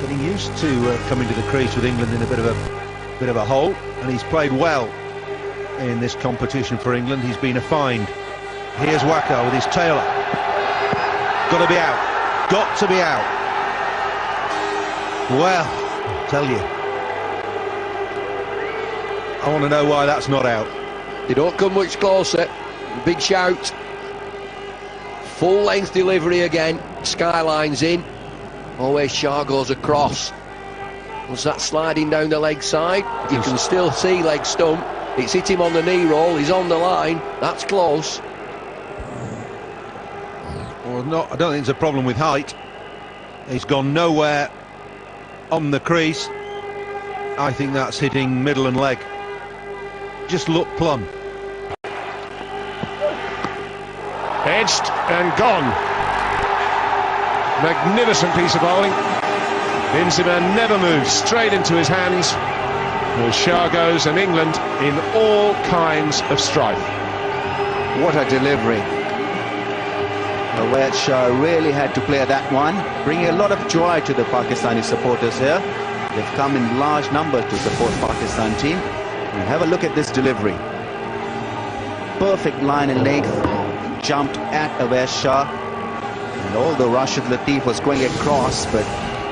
Getting used to coming to the crease with England in a bit of a hole, and he's played well in this competition for England. He's been a find. Here's Waqar with his tail up. Got to be out. Got to be out. Well, I'll tell you, I want to know why that's not out. They don't come much closer. Big shout. Full length delivery again. Skyline's in. Always Shah goes across. Was that sliding down the leg side? You can still see leg stump. It's hit him on the knee roll. He's on the line. That's close. Well, I don't think it's a problem with height. He's gone nowhere on the crease. I think that's hitting middle and leg. Just look plumb. Edged and gone. Magnificent piece of bowling. Benzema never moves, straight into his hands. Well, Shah goes, and England in all kinds of strife. What a delivery. A Waqar Shah really had to play that one, bringing a lot of joy to the Pakistani supporters here. They've come in large numbers to support Pakistan team. And have a look at this delivery. Perfect line and length, jumped at Waqar Shah. And although Rashid Latif was going across, but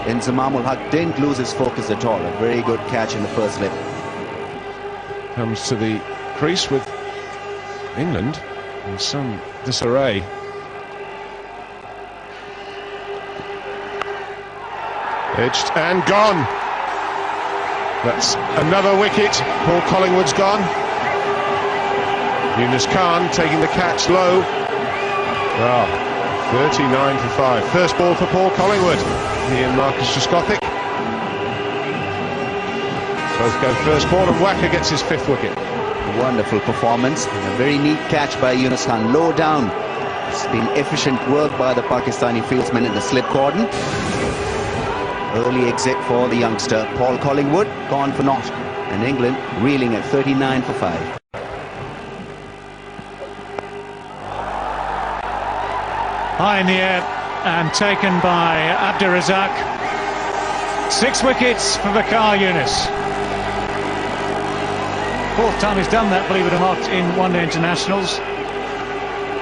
Inzamam ul Haq didn't lose his focus at all. A very good catch in the first slip. Comes to the crease with England in some disarray. Edged and gone. That's another wicket. Paul Collingwood's gone. Younis Khan taking the catch low. Well, 39 for 5. First ball for Paul Collingwood. He and Marcus Trescothick both go first ball, and Waqar gets his 5th wicket. Wonderful performance and a very neat catch by Younis Khan, low down. It's been efficient work by the Pakistani fieldsman in the slip cordon. Early exit for the youngster Paul Collingwood, gone for naught, and England reeling at 39 for 5. High in the air and taken by Abdur Razzaq. 6 wickets for Waqar Younis. 4th time he's done that, believe it or not, in one-day internationals.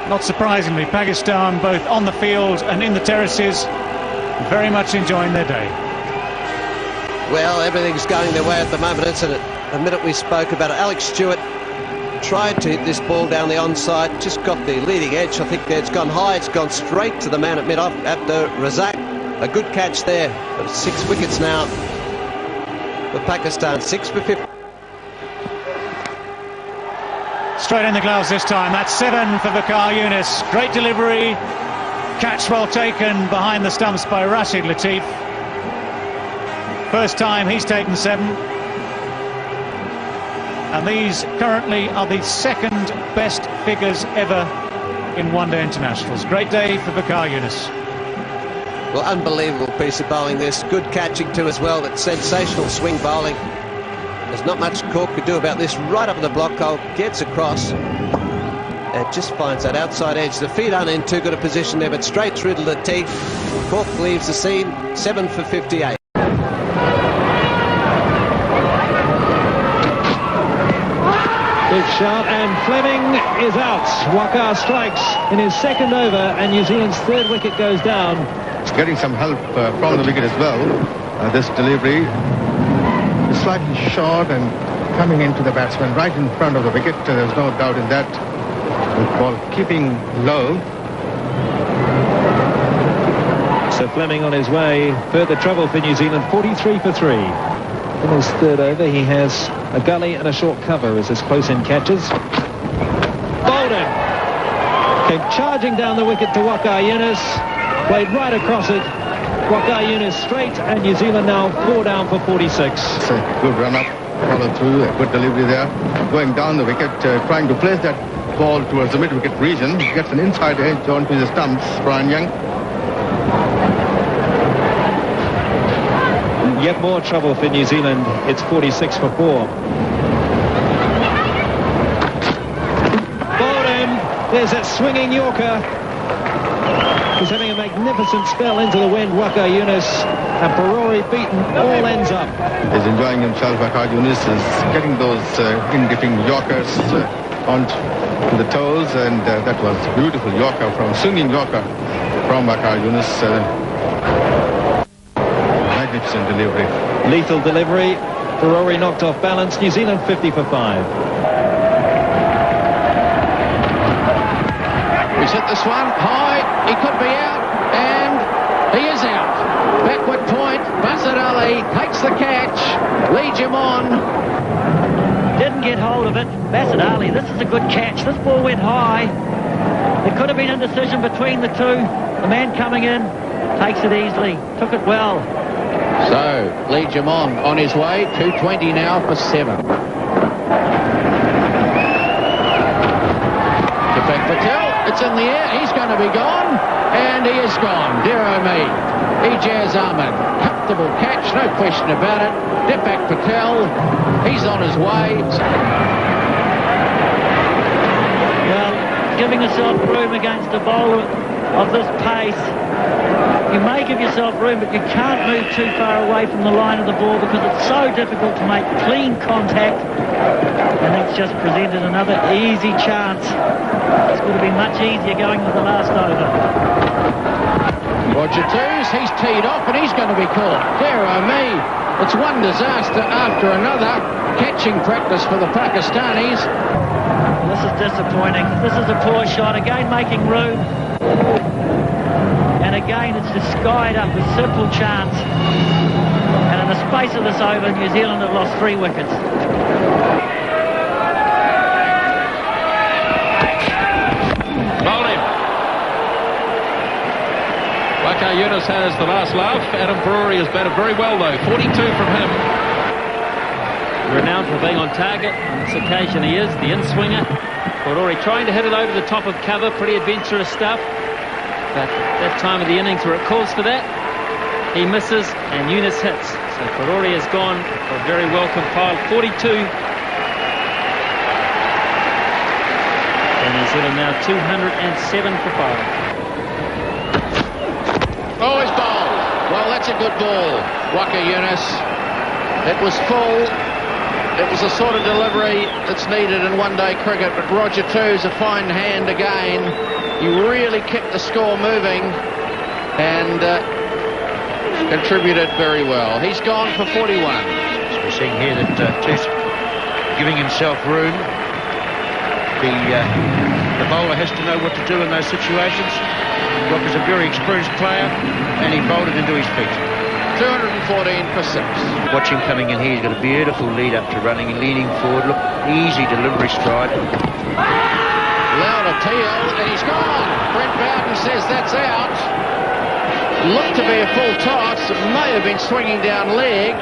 Not surprisingly, Pakistan, both on the field and in the terraces, very much enjoying their day. Well, everything's going their way at the moment, isn't it? A minute we spoke about it. Alex Stewart tried to hit this ball down the onside, just got the leading edge. I think it's gone high, it's gone straight to the man at mid-off, Abdur Razzaq. A good catch there. 6 wickets now for Pakistan, 6 for 50. Straight in the gloves this time. That's 7 for Waqar Younis. Great delivery. Catch well taken behind the stumps by Rashid Latif. First time he's taken 7. And these currently are the 2nd best figures ever in one-day internationals. Great day for Waqar Younis. Well, unbelievable piece of bowling this. Good catching too as well. That sensational swing bowling. There's not much Cork could do about this. Right up in the block hole, gets across. It just finds that outside edge. The feet aren't in too good a position there, but straight through to the teeth. Cork leaves the scene, 7 for 58. Big shot, and Fleming is out. Waqar strikes in his 2nd over, and New Zealand's 3rd wicket goes down. Getting some help from the wicket as well. This delivery is slightly short and coming into the batsman right in front of the wicket. There's no doubt in that. The ball keeping low. So Fleming on his way. Further trouble for New Zealand, 43 for 3. In his 3rd over, he has a gully and a short cover as his close-in catches. Bolden came charging down the wicket to Waqar Younis. Played right across it. Waqar Younis straight, and New Zealand now 4 down for 46. It's a good run-up, follow through, a good delivery there. Going down the wicket, trying to place that ball towards the mid-wicket region. Gets an inside edge onto the stumps, Brian Young. Yet more trouble for New Zealand. It's 46 for 4. Bolden, there's that swinging Yorker. He's having a magnificent spell into the wind, Waqar Younis, and Perori beaten, all ends up. He's enjoying himself. Waqar Younis is getting those in-dipping Yorkers onto the toes, and that was beautiful Yorker from swinging Yorker from Waqar Younis. Magnificent delivery. Lethal delivery. Perori knocked off balance. New Zealand 50 for 5. He's hit this one high. He could be out, and he is out. Backward point. Bassett Ali takes the catch. Leads him on. Didn't get hold of it. Bassett Ali, this is a good catch. This ball went high. There could have been indecision between the two. The man coming in takes it easily. Took it well. So, leads him on his way. 220 now for 7. Defect Patel. It's in the air. He's going to be gone. And he is gone. Dear oh me. Ijaz Ahmed. Comfortable catch. No question about it. Deepak Patel. He's on his way. Well, giving yourself room against a bowler of this pace, you may give yourself room, but you can't move too far away from the line of the ball because it's so difficult to make clean contact. And that's just presented another easy chance. It's going to be much easier going to the last over. Roger Twos, he's teed off and he's going to be caught. Dear oh me, it's one disaster after another. Catching practice for the Pakistanis. This is disappointing. This is a poor shot, again making room. And again it's just skied up, a simple chance. And in the space of this over, New Zealand have lost 3 wickets. Bowled him. Waqar Younis has the last laugh. Adam Brewery has batted very well though. 42 from him. Renowned for being on target. On this occasion he is, the in-swinger. Brewery trying to hit it over the top of cover. Pretty adventurous stuff. But that time of the innings where it calls for that, he misses and Younis hits. So Brewery has gone for a very well compiled 42. And New Zealand now 207 for 5. Oh, he's bowled. Well, that's a good ball, Waqar Younis. It was full. It was the sort of delivery that's needed in one-day cricket, but Roger Twos, a fine hand again. He really kept the score moving and contributed very well. He's gone for 41. So we're seeing here that Twos giving himself room. The bowler has to know what to do in those situations. Waqar's a very experienced player, and he bowled it into his feet. 214 for 6. Watch him coming in here. He's got a beautiful lead up to running and leaning forward. Look, easy delivery stride. Loud appeal, and he's gone. Trent Bridge says that's out. Looked to be a full toss. It may have been swinging down leg.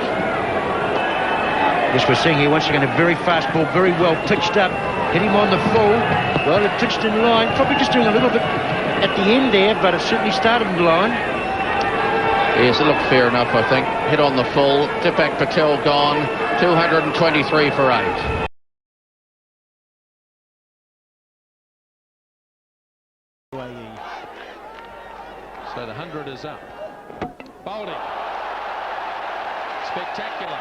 Yes, we're seeing here once again a very fast ball, very well pitched up. Hit him on the full. Well, it pitched in line. Probably just doing a little bit at the end there, but it certainly started in line. Yes, it looked fair enough, I think. Hit on the full. Deepak Patel gone. 223 for 8. So the 100 is up. Bowled him. Spectacular.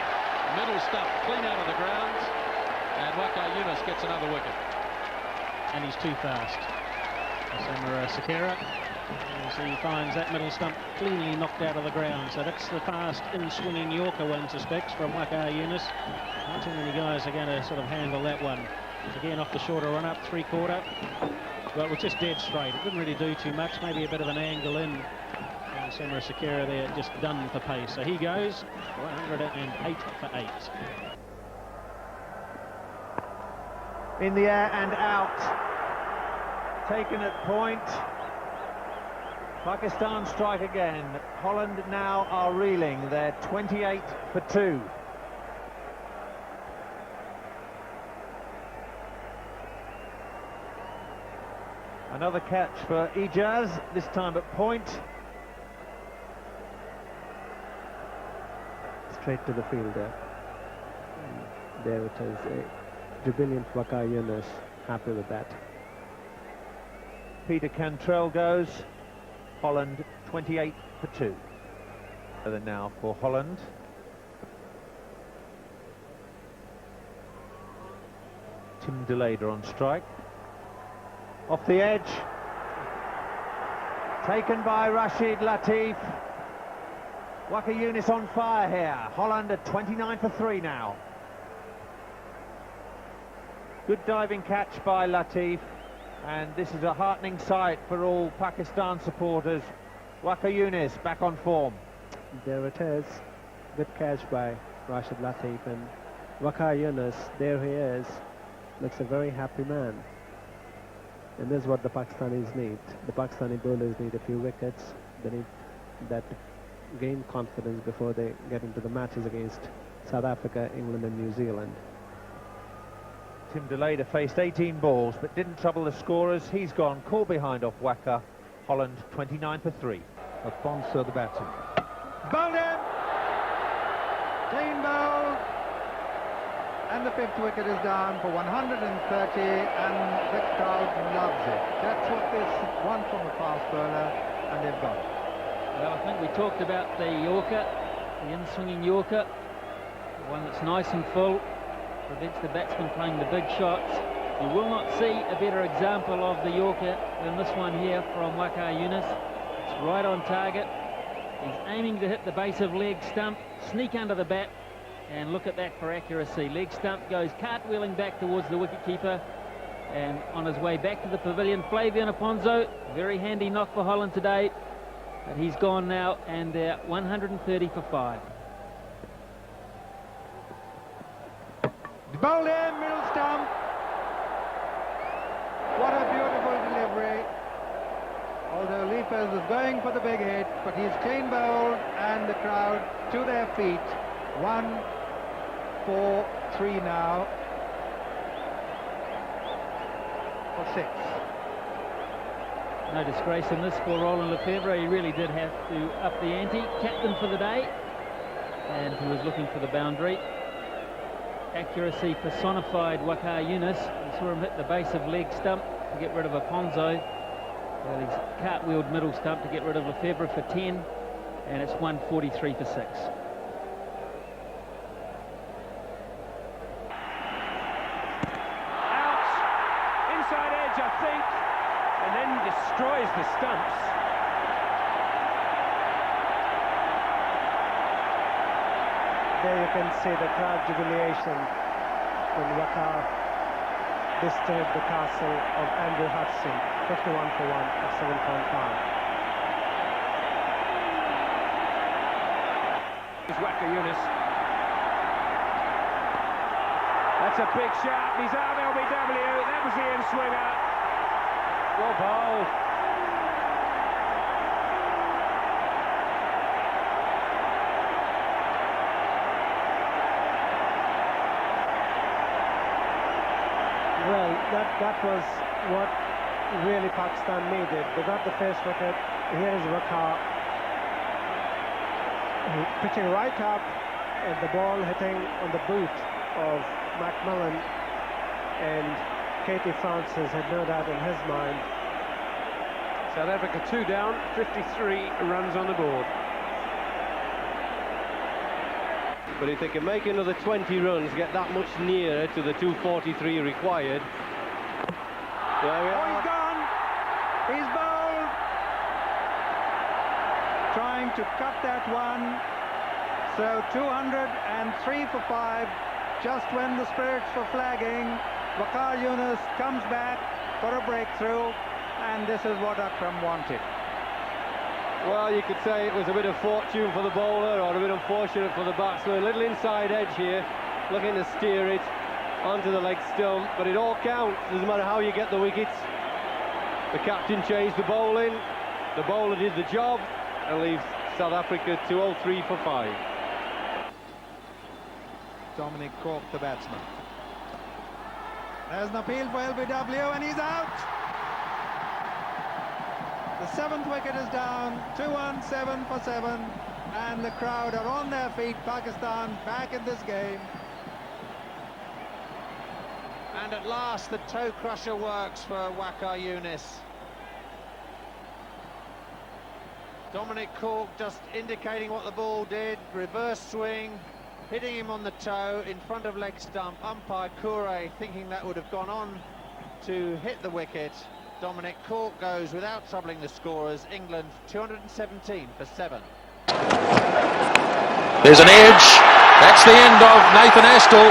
Middle stump clean out of the ground. And Waqar Younis gets another wicket. And he's too fast. Sakira, as he finds that middle stump cleanly knocked out of the ground. So that's the fast in-swinging Yorker, one suspects, from Waqar Younis. Not too many guys are going to sort of handle that one. Again, off the shorter run-up, 3/4. Well, it was just dead straight. It didn't really do too much. Maybe a bit of an angle in. And Sakira there just done for pace. So he goes 108 for 8. In the air and out. Taken at point. Pakistan strike again. Holland now are reeling. They're 28 for 2. Another catch for Ijaz, this time at point. Straight to the fielder. There it is. A brilliant Waqar Younis. Happy with that. Peter Cantrell goes. Holland 28 for 2. Other now for Holland. Tim Delader on strike. Off the edge. Taken by Rashid Latif. Waqar Younis on fire here. Holland at 29 for 3 now. Good diving catch by Latif. And this is a heartening sight for all Pakistan supporters. Waqar Younis back on form. There it is. Good catch by Rashid Latif. And Waqar Younis, there he is. Looks a very happy man. And this is what the Pakistanis need. The Pakistani bowlers need a few wickets. They need that gain confidence before they get into the matches against South Africa, England and New Zealand. Tim Delader faced 18 balls but didn't trouble the scorers. He's gone caught behind off Waqar. Holland 29 for 3. Afonso the batsman. Bowled him! Clean bowl! And the 5th wicket is down for 130, and the crowd loves it. That's what they want from a fast bowler, and they've got it. Well, I think we talked about the Yorker, the in-swinging Yorker, the one that's nice and full, prevents the batsman playing the big shots. You will not see a better example of the Yorker than this one here from Waqar Younis. It's right on target. He's aiming to hit the base of leg stump, sneak under the bat, and look at that for accuracy. Leg stump goes cartwheeling back towards the wicketkeeper, and on his way back to the pavilion, Flavian Aponzo, very handy knock for Holland today, but he's gone now, and they're 130 for 5. Bowled in, middle stump. What a beautiful delivery. Although Leafers is going for the big hit, but he's clean bowled, and the crowd to their feet. 1, 4, 3 now for 6. No disgrace in this for Roland Lefebvre. He really did have to up the ante. Captain for the day, and he was looking for the boundary. Accuracy personified Waqar Younis. We saw him hit the base of leg stump to get rid of Aponzo. Well, he's cartwheeled middle stump to get rid of Lefebvre for 10, and it's 143 for 6. Out, inside edge, I think, and then destroys the stumps. There you can see the crowd jubilation when Waqar disturbed the castle of Andrew Hudson. 51 for 1 at 7.5. Here's Waqar Younis. That's a big shot. He's out of LBW. That was the in-swinger. Well bowled. Well, that was what really Pakistan needed. They got the first wicket. Here is Waqar pitching right up, and the ball hitting on the boot of Macmillan, and Katie Francis had no doubt in his mind. South Africa 2 down, 53 runs on the board. But if they can make another 20 runs, get that much nearer to the 243 required. There we are. He's gone. He's bowled. Trying to cut that one. So 203 for 5. Just when the spirits were flagging, Waqar Younis comes back for a breakthrough, and this is what Akram wanted. Well, you could say it was a bit of fortune for the bowler, or a bit unfortunate for the batsman. A little inside edge here, looking to steer it onto the leg stump, but it all counts. Doesn't matter how you get the wickets. The captain changed the bowling, the bowler did the job, and leaves South Africa 203 for 5. Dominic Cork, the batsman. There's an appeal for LBW, and he's out. The 7th wicket is down, 2-1-7 for 7, and the crowd are on their feet. Pakistan back in this game. And at last the toe crusher works for Waqar Younis. Dominic Cork just indicating what the ball did, reverse swing, hitting him on the toe in front of leg stump. Umpire Kure thinking that would have gone on to hit the wicket. Dominic Cork goes without troubling the scorers. England 217 for 7. There's an edge. That's the end of Nathan Astle.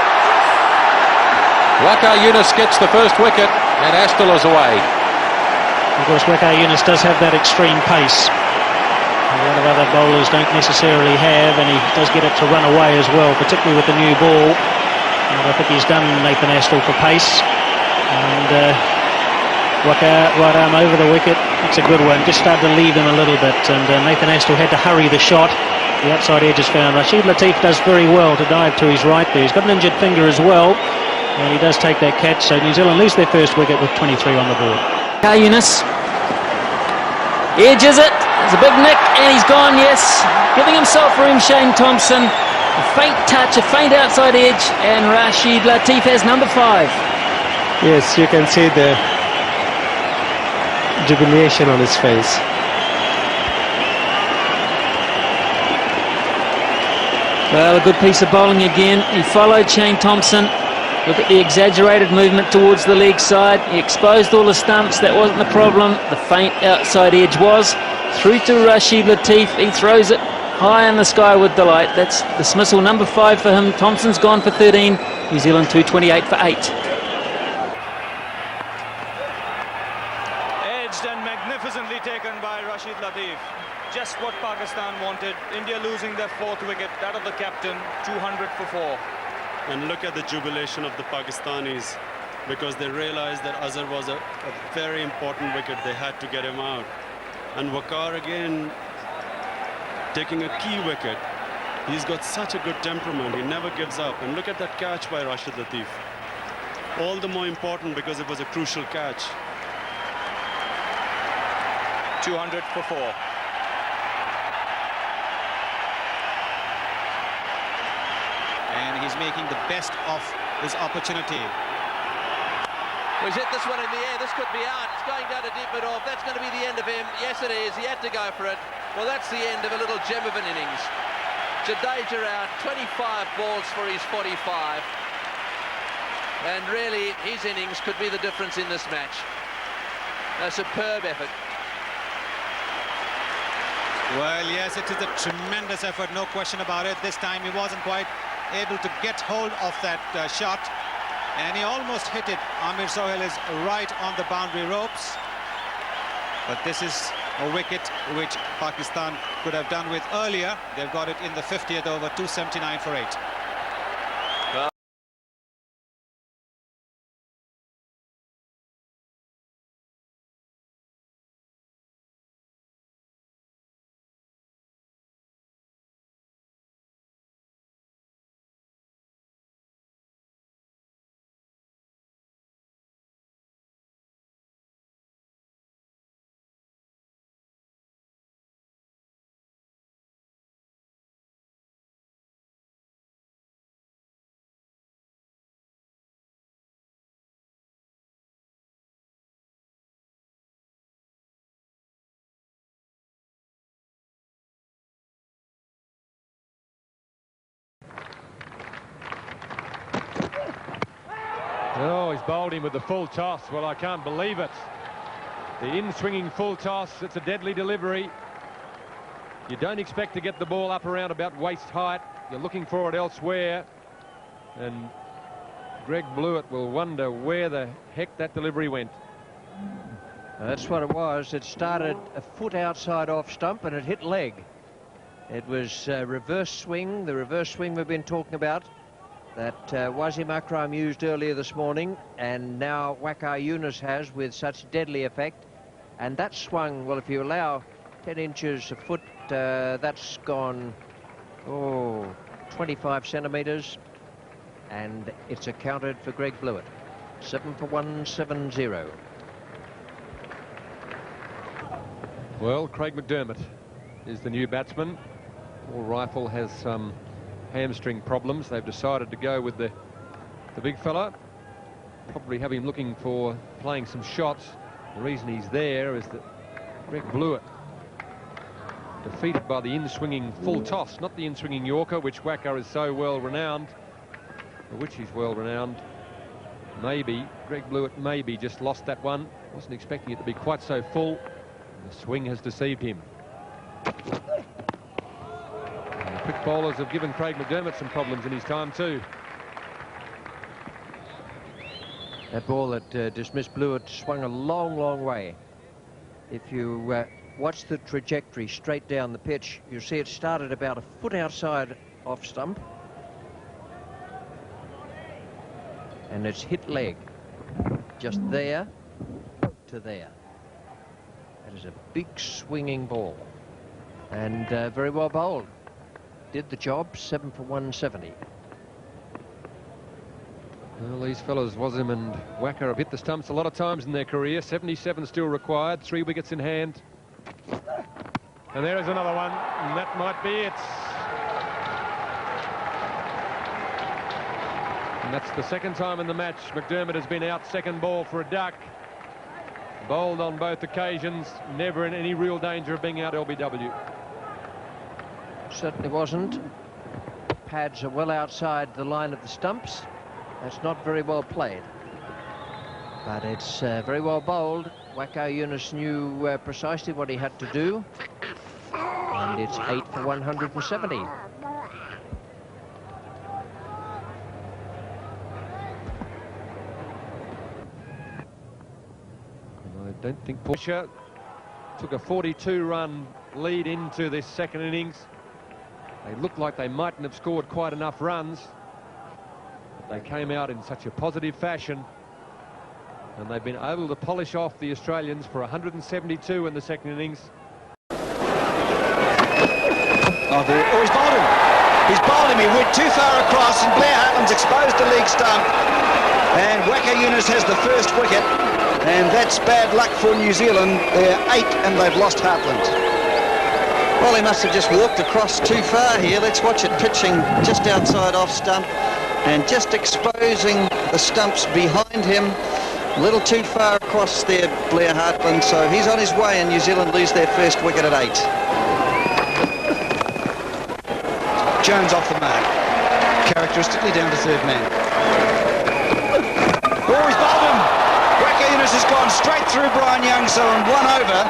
Waqar Younis gets the first wicket, and Astle is away. Of course, Waqar Younis does have that extreme pace. A lot of other bowlers don't necessarily have, and he does get it to run away as well, particularly with the new ball. And I think he's done Nathan Astle for pace. And Waqar right arm over the wicket. That's a good one. Just started to leave him a little bit, and Nathan Astle had to hurry the shot. The outside edge is found. Rashid Latif does very well to dive to his right there. He's got an injured finger as well, and he does take that catch. So New Zealand lose their first wicket with 23 on the board. Waqar Younis edges it. There's a big nick, and he's gone. Yes, giving himself room. Shane Thompson A faint touch, a faint outside edge, and Rashid Latif has number 5. Yes, you can see the jubilation on his face. Well, a good piece of bowling again. He followed Shane Thompson. Look at the exaggerated movement towards the leg side. He exposed all the stumps. That wasn't the problem. The faint outside edge was. Through to Rashid Latif. He throws it high in the sky with delight. That's dismissal number 5 for him. Thompson's gone for 13. New Zealand 228 for 8. Edged and magnificently taken by Rashid Latif. Just what Pakistan wanted. India losing their 4th wicket. That of the captain. 200 for 4. And look at the jubilation of the Pakistanis, because they realized that Azhar was a very important wicket. They had to get him out. And Waqar again taking a key wicket. He's got such a good temperament. He never gives up. And look at that catch by Rashid Latif. All the more important because it was a crucial catch. 200 for 4. And he's making the best of his opportunity. Well, he's hit this one in the air. This could be out. It's going down to deep mid-off. That's going to be the end of him. Yes, it is. He had to go for it. Well, that's the end of a little gem of an innings. Jadeja out, 25 balls for his 45. And really, his innings could be the difference in this match. A superb effort. Well, yes, it is a tremendous effort, no question about it. This time he wasn't quite able to get hold of that shot, and he almost hit it. Amir Sohail is right on the boundary ropes, but this is a wicket which Pakistan could have done with earlier. They've got it in the 50th over, 279 for 8. Oh, he's bowled him with the full toss. Well, I can't believe it. The in-swinging full toss, it's a deadly delivery. You don't expect to get the ball up around about waist height. You're looking for it elsewhere. And Greg Blewett will wonder where the heck that delivery went. That's what it was. It started a foot outside off stump and it hit leg. It was reverse swing, the reverse swing we've been talking about, that Wasim Akram used earlier this morning, and now Waqar Younis has with such deadly effect. And that swung, well, if you allow 10 inches a foot, that's gone, 25 centimetres, and it's accounted for Greg Blewett. 7 for 170. Well, Craig McDermott is the new batsman. Paul Rifle has some hamstring problems. They've decided to go with the big fella. Probably have him looking for playing some shots. The reason he's there is that Greg Blewett, defeated by the in-swinging full toss, not the in-swinging Yorker, which Waqar is so well renowned, for which he's well renowned. Maybe Greg Blewett maybe just lost that one. Wasn't expecting it to be quite so full. The swing has deceived him. Quick bowlers have given Craig McDermott some problems in his time too. That ball that dismissed Blewett swung a long, long way. If you watch the trajectory straight down the pitch, you see it started about a foot outside off stump. And it's hit leg. Just there to there. That is a big swinging ball. And very well bowled. Did the job. 7 for 170. Well, these fellows, Wasim and Waqar, have hit the stumps a lot of times in their career. 77 still required, 3 wickets in hand. And there is another one, and that might be it. And that's the second time in the match McDermott has been out second ball for a duck. Bowled on both occasions, never in any real danger of being out LBW. Certainly wasn't. Pads are well outside the line of the stumps. That's not very well played. But it's very well bowled. Waqar Younis knew precisely what he had to do. And it's 8 for 170. I don't think Porsche took a 42-run lead into this second innings. They looked like they mightn't have scored quite enough runs. But they came out in such a positive fashion. And they've been able to polish off the Australians for 172 in the second innings. Oh, he's bowled him. He's bowled him. He went too far across, and Blair Hartland's exposed the leg stump. And Waqar Younis has the first wicket. And that's bad luck for New Zealand. They're 8 and they've lost Hartland. Well, he must have just walked across too far here. Let's watch it pitching just outside off stump and just exposing the stumps behind him. A little too far across there, Blair Hartland, so he's on his way and New Zealand lose their first wicket at 8. Jones off the mark. Characteristically down to third man. Oh, he's bowled him. Waqar Younis has gone straight through Brian Young, so in 1 over,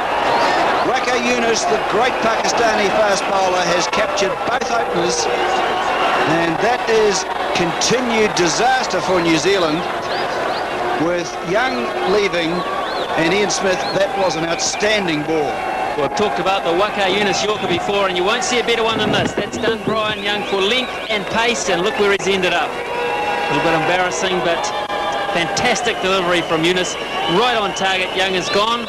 Waqar Younis, the great Pakistani fast bowler, has captured both openers, and that is continued disaster for New Zealand. With Young leaving and Ian Smith, that was an outstanding ball. Well, I've talked about the Waqar Younis Yorker before, and you won't see a better one than this. That's done Brian Young for length and pace, and look where he's ended up. A little bit embarrassing, but fantastic delivery from Younis. Right on target. Young is gone.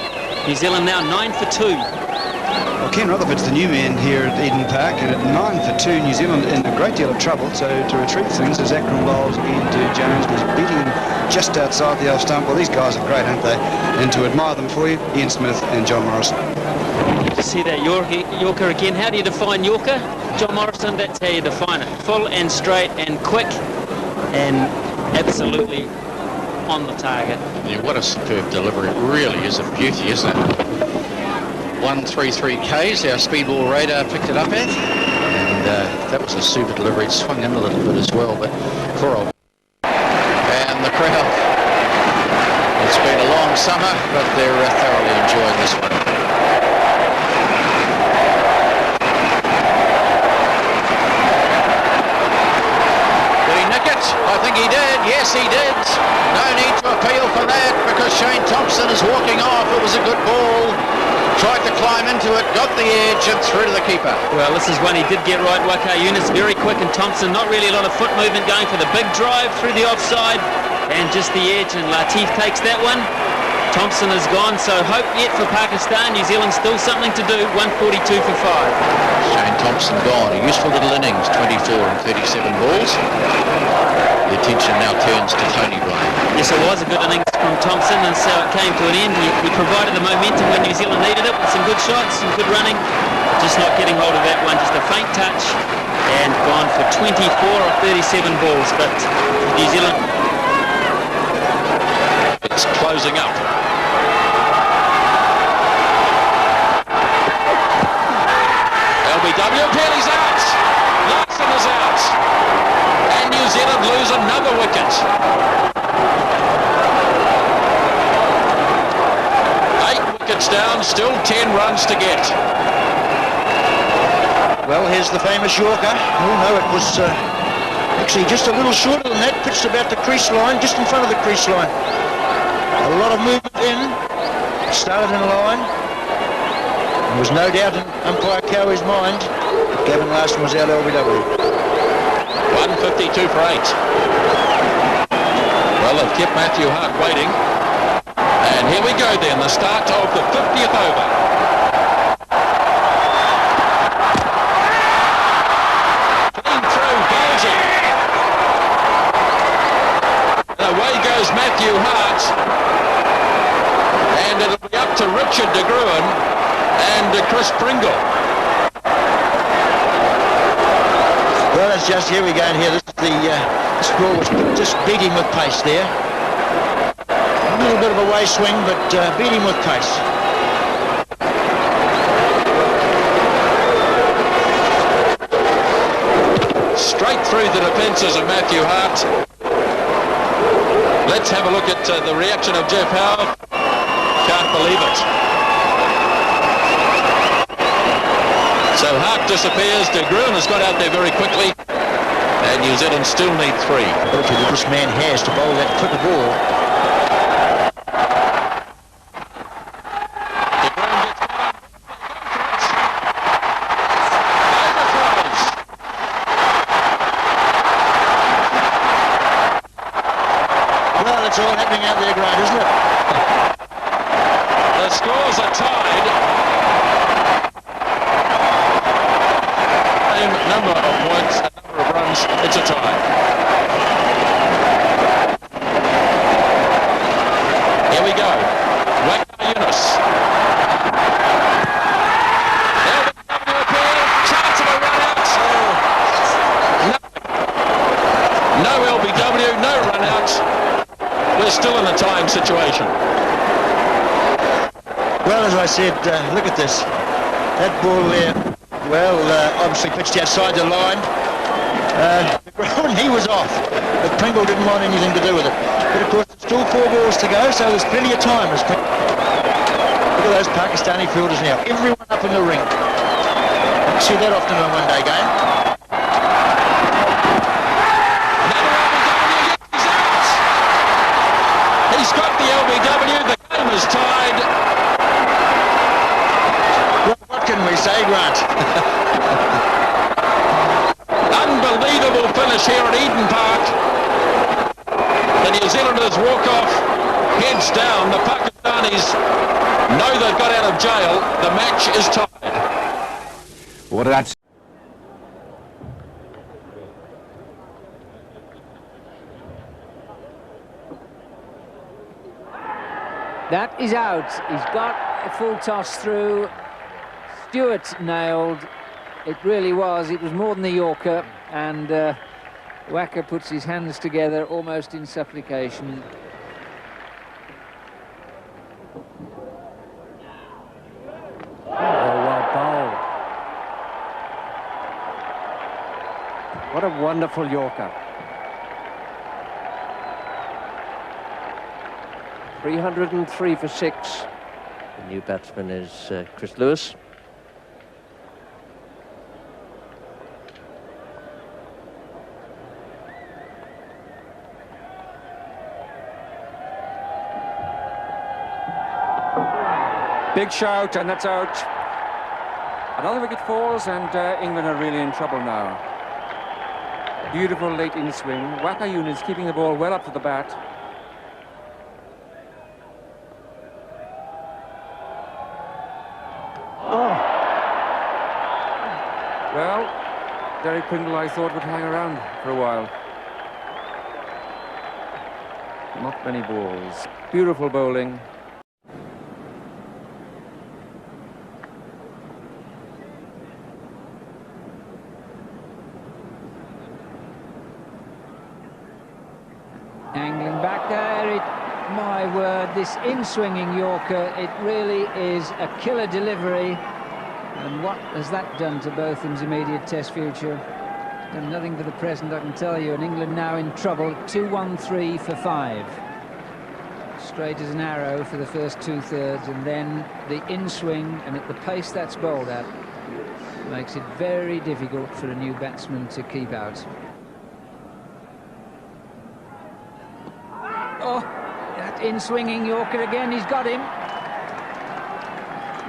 New Zealand now 9 for 2. Well, Ken Rutherford's the new man here at Eden Park, and at 9 for 2, New Zealand in a great deal of trouble. So to retrieve things as Akram bowls into Jones, was beating him just outside the off stump. Well, these guys are great, aren't they? And to admire them for you, Ian Smith and John Morrison. To see that Yorker again. How do you define Yorker? John Morrison, that's how you define it. Full and straight and quick and absolutely on the target. Yeah, what a superb delivery. It really is a beauty, isn't it? 133 Ks, our speedball radar picked it up at, and that was a super delivery. It swung in a little bit as well, but poor old. And the crowd, it's been a long summer, but they're thoroughly enjoying this one. Did he nick it? I think he did. Yes, he did. No need to appeal for that because Shane Thompson is walking off. It was a good ball. Tried to climb into it, got the edge and through to the keeper. Well, this is one he did get right. Waqar Younis very quick, and Thompson not really a lot of foot movement, going for the big drive through the offside and just the edge, and Latif takes that one. Thompson is gone, so hope yet for Pakistan. New Zealand still something to do. 142 for 5. Shane Thompson gone. A useful little innings, 24 and 37 balls. The attention now turns to Tony Blaine. Yes, it was a good innings from Thompson, and so it came to an end. He provided the momentum when New Zealand needed it with some good shots, some good running. Just not getting hold of that one, just a faint touch, and gone for 24 of 37 balls. But New Zealand... It's closing up. LBW, Peely's out. Larson is out. And New Zealand lose another wicket. 8 wickets down, still 10 runs to get. Well, here's the famous Yorker. Oh no, it was actually just a little shorter than that, pitched about the crease line, just in front of the crease line. A lot of movement in, started in a line. There was no doubt in umpire Cowie's mind that Gavin Larson was out LBW. 152 for 8. Well, they've kept Matthew Hart waiting. And here we go then, the start of the 50th over. Clean through, Gilsey. And away goes Matthew Hart. And it'll be up to Richard de Gruen and Chris Pringle. Well, it's just here we go, and here this is the This ball was just beat him with pace there. A little bit of a way swing, but beat him with pace. Straight through the defences of Matthew Hart. Let's have a look at the reaction of Jeff Howe. Can't believe it. So Hart disappears. De Gruen has got out there very quickly. And New Zealand still need 3. Ability that this man has to bowl that quicker ball. Well, it's all happening out there, Grant, isn't it? The scores are tied. Same number of points, a number of runs. It's a tie. Here we go. Waqar Younis. LBW appeal. Chance of a run out. No LBW, no run out. We're still in a tying situation. Well, as I said, look at this. That ball there, well, obviously pitched outside the line. He was off, but Pringle didn't want anything to do with it. But of course, there's still 4 balls to go, so there's plenty of time. Look at those Pakistani fielders now. Everyone up in the ring. Don't see that often in a one-day game. He's got the LBW. The game is tied. Well, what can we say, Grant? Unbelievable finish here at Eden Park. The New Zealanders walk off, heads down. The Pakistanis know they've got out of jail. The match is tied. What did that? That is out. He's got a full toss through. Stewart nailed. It really was. It was more than the Yorker. And Waqar puts his hands together almost in supplication. Oh, well bowled. What a wonderful Yorker. 303 for 6. The new batsman is Chris Lewis. Big shout, and that's out. Another wicket falls, and England are really in trouble now. Beautiful late in swing. Waqar Younis keeping the ball well up to the bat. Oh. Well, Derek Pringle, I thought, would hang around for a while. Not many balls. Beautiful bowling. Angling back there, my word, this in-swinging Yorker, it really is a killer delivery. And what has that done to Botham's immediate Test future? It's done nothing for the present, I can tell you. And England now in trouble, 2-1-3 for 5. Straight as an arrow for the first 2/3, and then the in-swing, and at the pace that's bowled at, makes it very difficult for a new batsman to keep out. Oh, that in-swinging Yorker again, he's got him.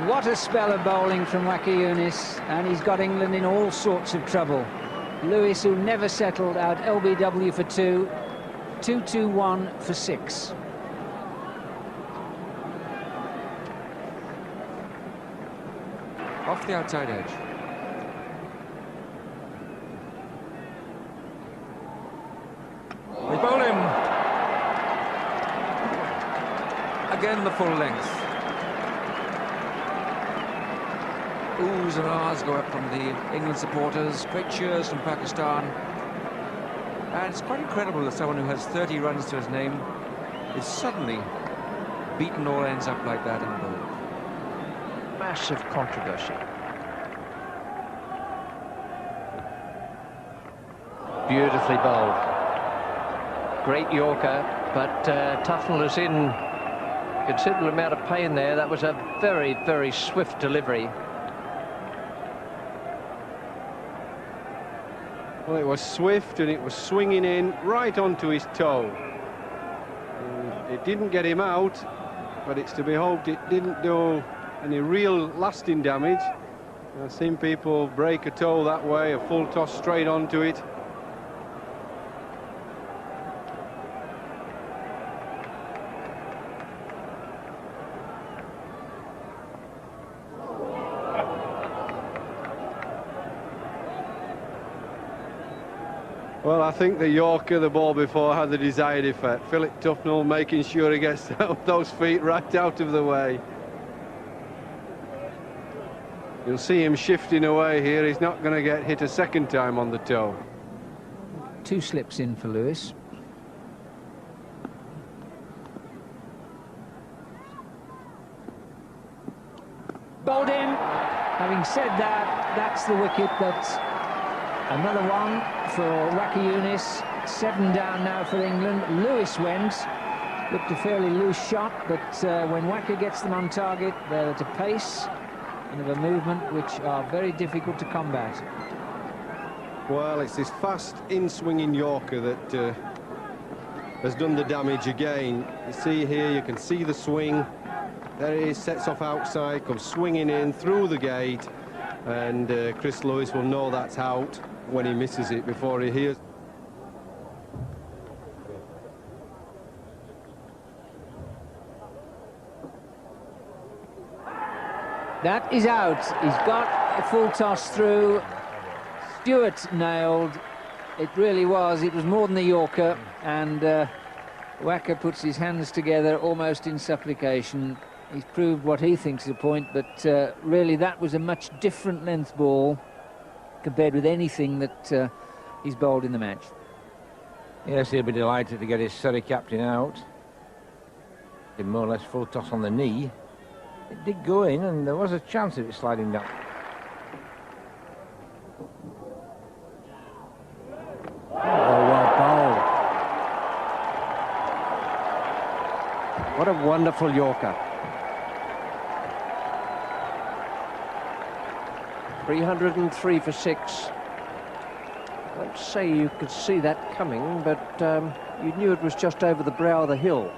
What a spell of bowling from Waqar Younis, and he's got England in all sorts of trouble. Lewis, who never settled, out LBW for 2, 2-2-1 for 6. Off the outside edge. They bowl him. Again, the full length. Oohs and ahs go up from the England supporters. Great cheers from Pakistan. And it's quite incredible that someone who has 30 runs to his name is suddenly beaten all ends up like that and bowled. Massive controversy. Beautifully bowled. Great Yorker, but Tufnell is in considerable amount of pain there. That was a very, very swift delivery. Well, it was swift and it was swinging in right onto his toe. It didn't get him out, but it's to be hoped it didn't do any real lasting damage. I've seen people break a toe that way, a full toss straight onto it. Well, I think the Yorker, the ball before, had the desired effect. Philip Tufnell making sure he gets those feet right out of the way. You'll see him shifting away here. He's not going to get hit a second time on the toe. 2 slips in for Lewis. Bowled in. Having said that, that's the wicket. That's another one for Waqar Younis. 7 down now for England. Lewis went. Looked a fairly loose shot, but when Waqar gets them on target, they're at a pace and of a movement which are very difficult to combat. Well, it's this fast in-swinging Yorker that has done the damage again. You see here, you can see the swing. There it is, sets off outside, comes swinging in through the gate, and Chris Lewis will know that's out when he misses it before he hears. That is out. He's got a full toss through. Stewart nailed. It really was. It was more than the Yorker, and Waqar puts his hands together almost in supplication. He's proved what he thinks is a point, but really that was a much different length ball compared with anything that he's bowled in the match. Yes, he'll be delighted to get his Surrey captain out. Did more or less full toss on the knee. It did go in, and there was a chance of it sliding down. Oh, well bowled. What a wonderful Yorker. 303 for 6. I don't say you could see that coming, but you knew it was just over the brow of the hill.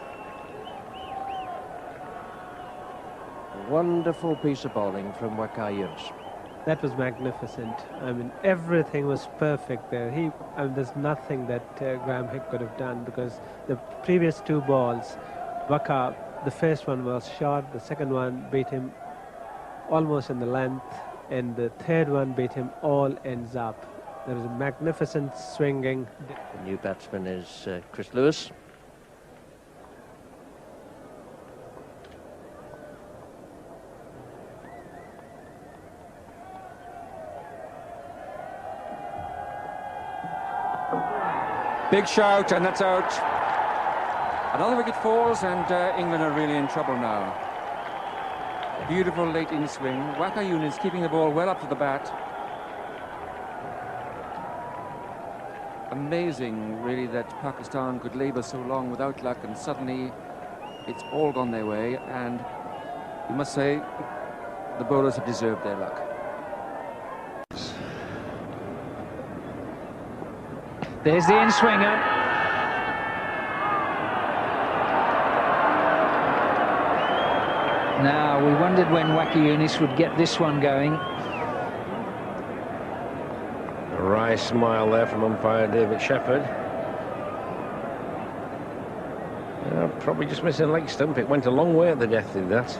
Wonderful piece of bowling from Waqar Younis. That was magnificent. I mean, everything was perfect there. There's nothing that Graham Hick could have done, because the previous 2 balls, Waqar, the first one was short, the second one beat him almost in the length, and the third one beat him all ends up. There was a magnificent swinging. The new batsman is Chris Lewis. Big shout, and that's out. Another wicket falls, and England are really in trouble now. Beautiful late in swing. Waqar Younis keeping the ball well up to the bat. Amazing, really, that Pakistan could labour so long without luck, and suddenly it's all gone their way, and you must say the bowlers have deserved their luck. There's the in-swinger. Now, we wondered when Waqar Younis would get this one going. A wry smile there from umpire David Shepherd. Probably just missing leg stump. It went a long way at the death, did that.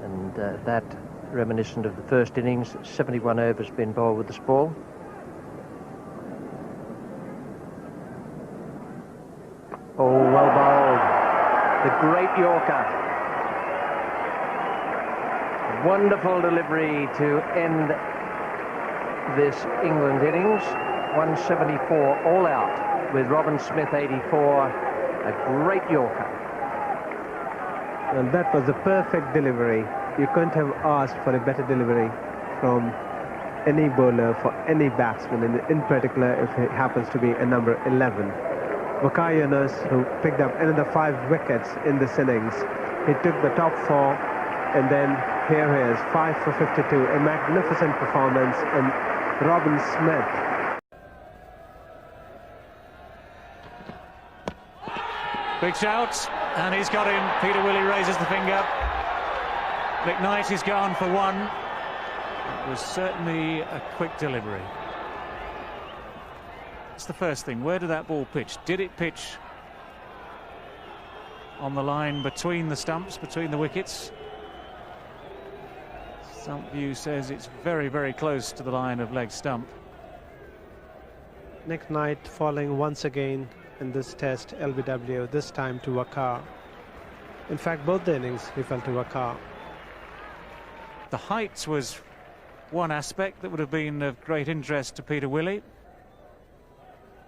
And that reminiscent of the first innings. 71 overs been bowled with this ball. Oh, well bowled. The great Yorker. Wonderful delivery to end this England innings. 174 all out with Robin Smith 84, a great Yorker. And that was a perfect delivery. You couldn't have asked for a better delivery from any bowler for any batsman, and in particular if it happens to be a number 11. Waqar Younis, who picked up another 5 wickets in this innings, he took the top 4, and then here he is, 5 for 52, a magnificent performance, and Robin Smith. Big shout, and he's got him. Peter Willey raises the finger. McKnight is gone for 1. It was certainly a quick delivery. That's the first thing. Where did that ball pitch? Did it pitch on the line between the stumps, between the wickets? Stump view says it's very, very close to the line of leg stump. McKnight falling once again in this test, LBW, this time to Waqar. In fact, both the innings he fell to Waqar. The height was one aspect that would have been of great interest to Peter Willey,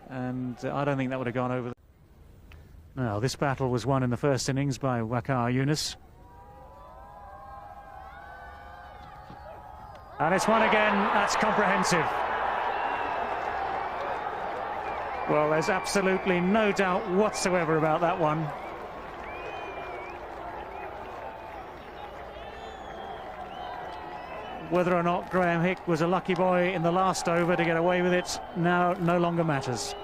and I don't think that would have gone over. Now, this battle was won in the first innings by Waqar Younis, and it's won again. That's comprehensive. Well, there's absolutely no doubt whatsoever about that one. Whether or not Graham Hick was a lucky boy in the last over to get away with it now no longer matters.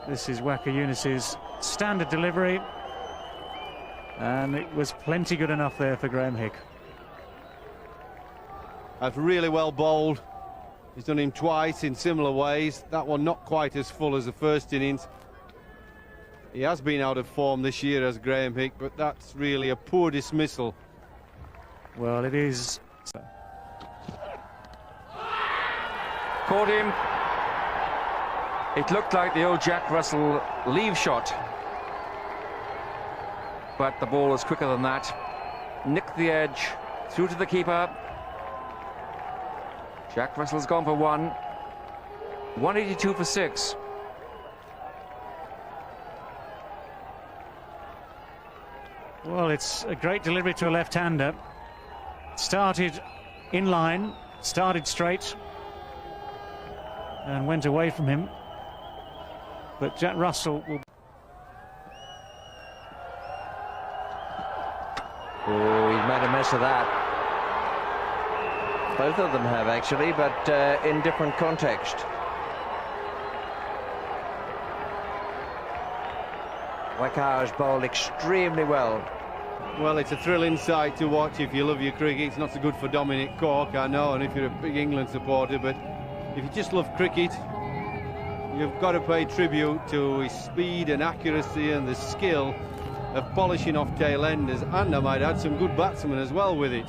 This is Waqar Younis's standard delivery, and it was plenty good enough there for Graham Hick. That's really well bowled. He's done him twice in similar ways. That one not quite as full as the first innings. He has been out of form this year as Graham Hick, but that's really a poor dismissal. Well, it is. Caught him. It looked like the old Jack Russell leave shot, but the ball was quicker than that. Nicked the edge, through to the keeper. Jack Russell's gone for 1. 182 for 6. Well, it's a great delivery to a left-hander. Started in line, started straight, and went away from him. But Jack Russell will... Oh, he's made a mess of that. Both of them have, actually, but in different context. Waqar has bowled extremely well. Well, it's a thrilling sight to watch if you love your cricket. It's not so good for Dominic Cork, I know, and if you're a big England supporter, but if you just love cricket, you've got to pay tribute to his speed and accuracy and the skill of polishing off tail-enders, and I might add some good batsmen as well with it.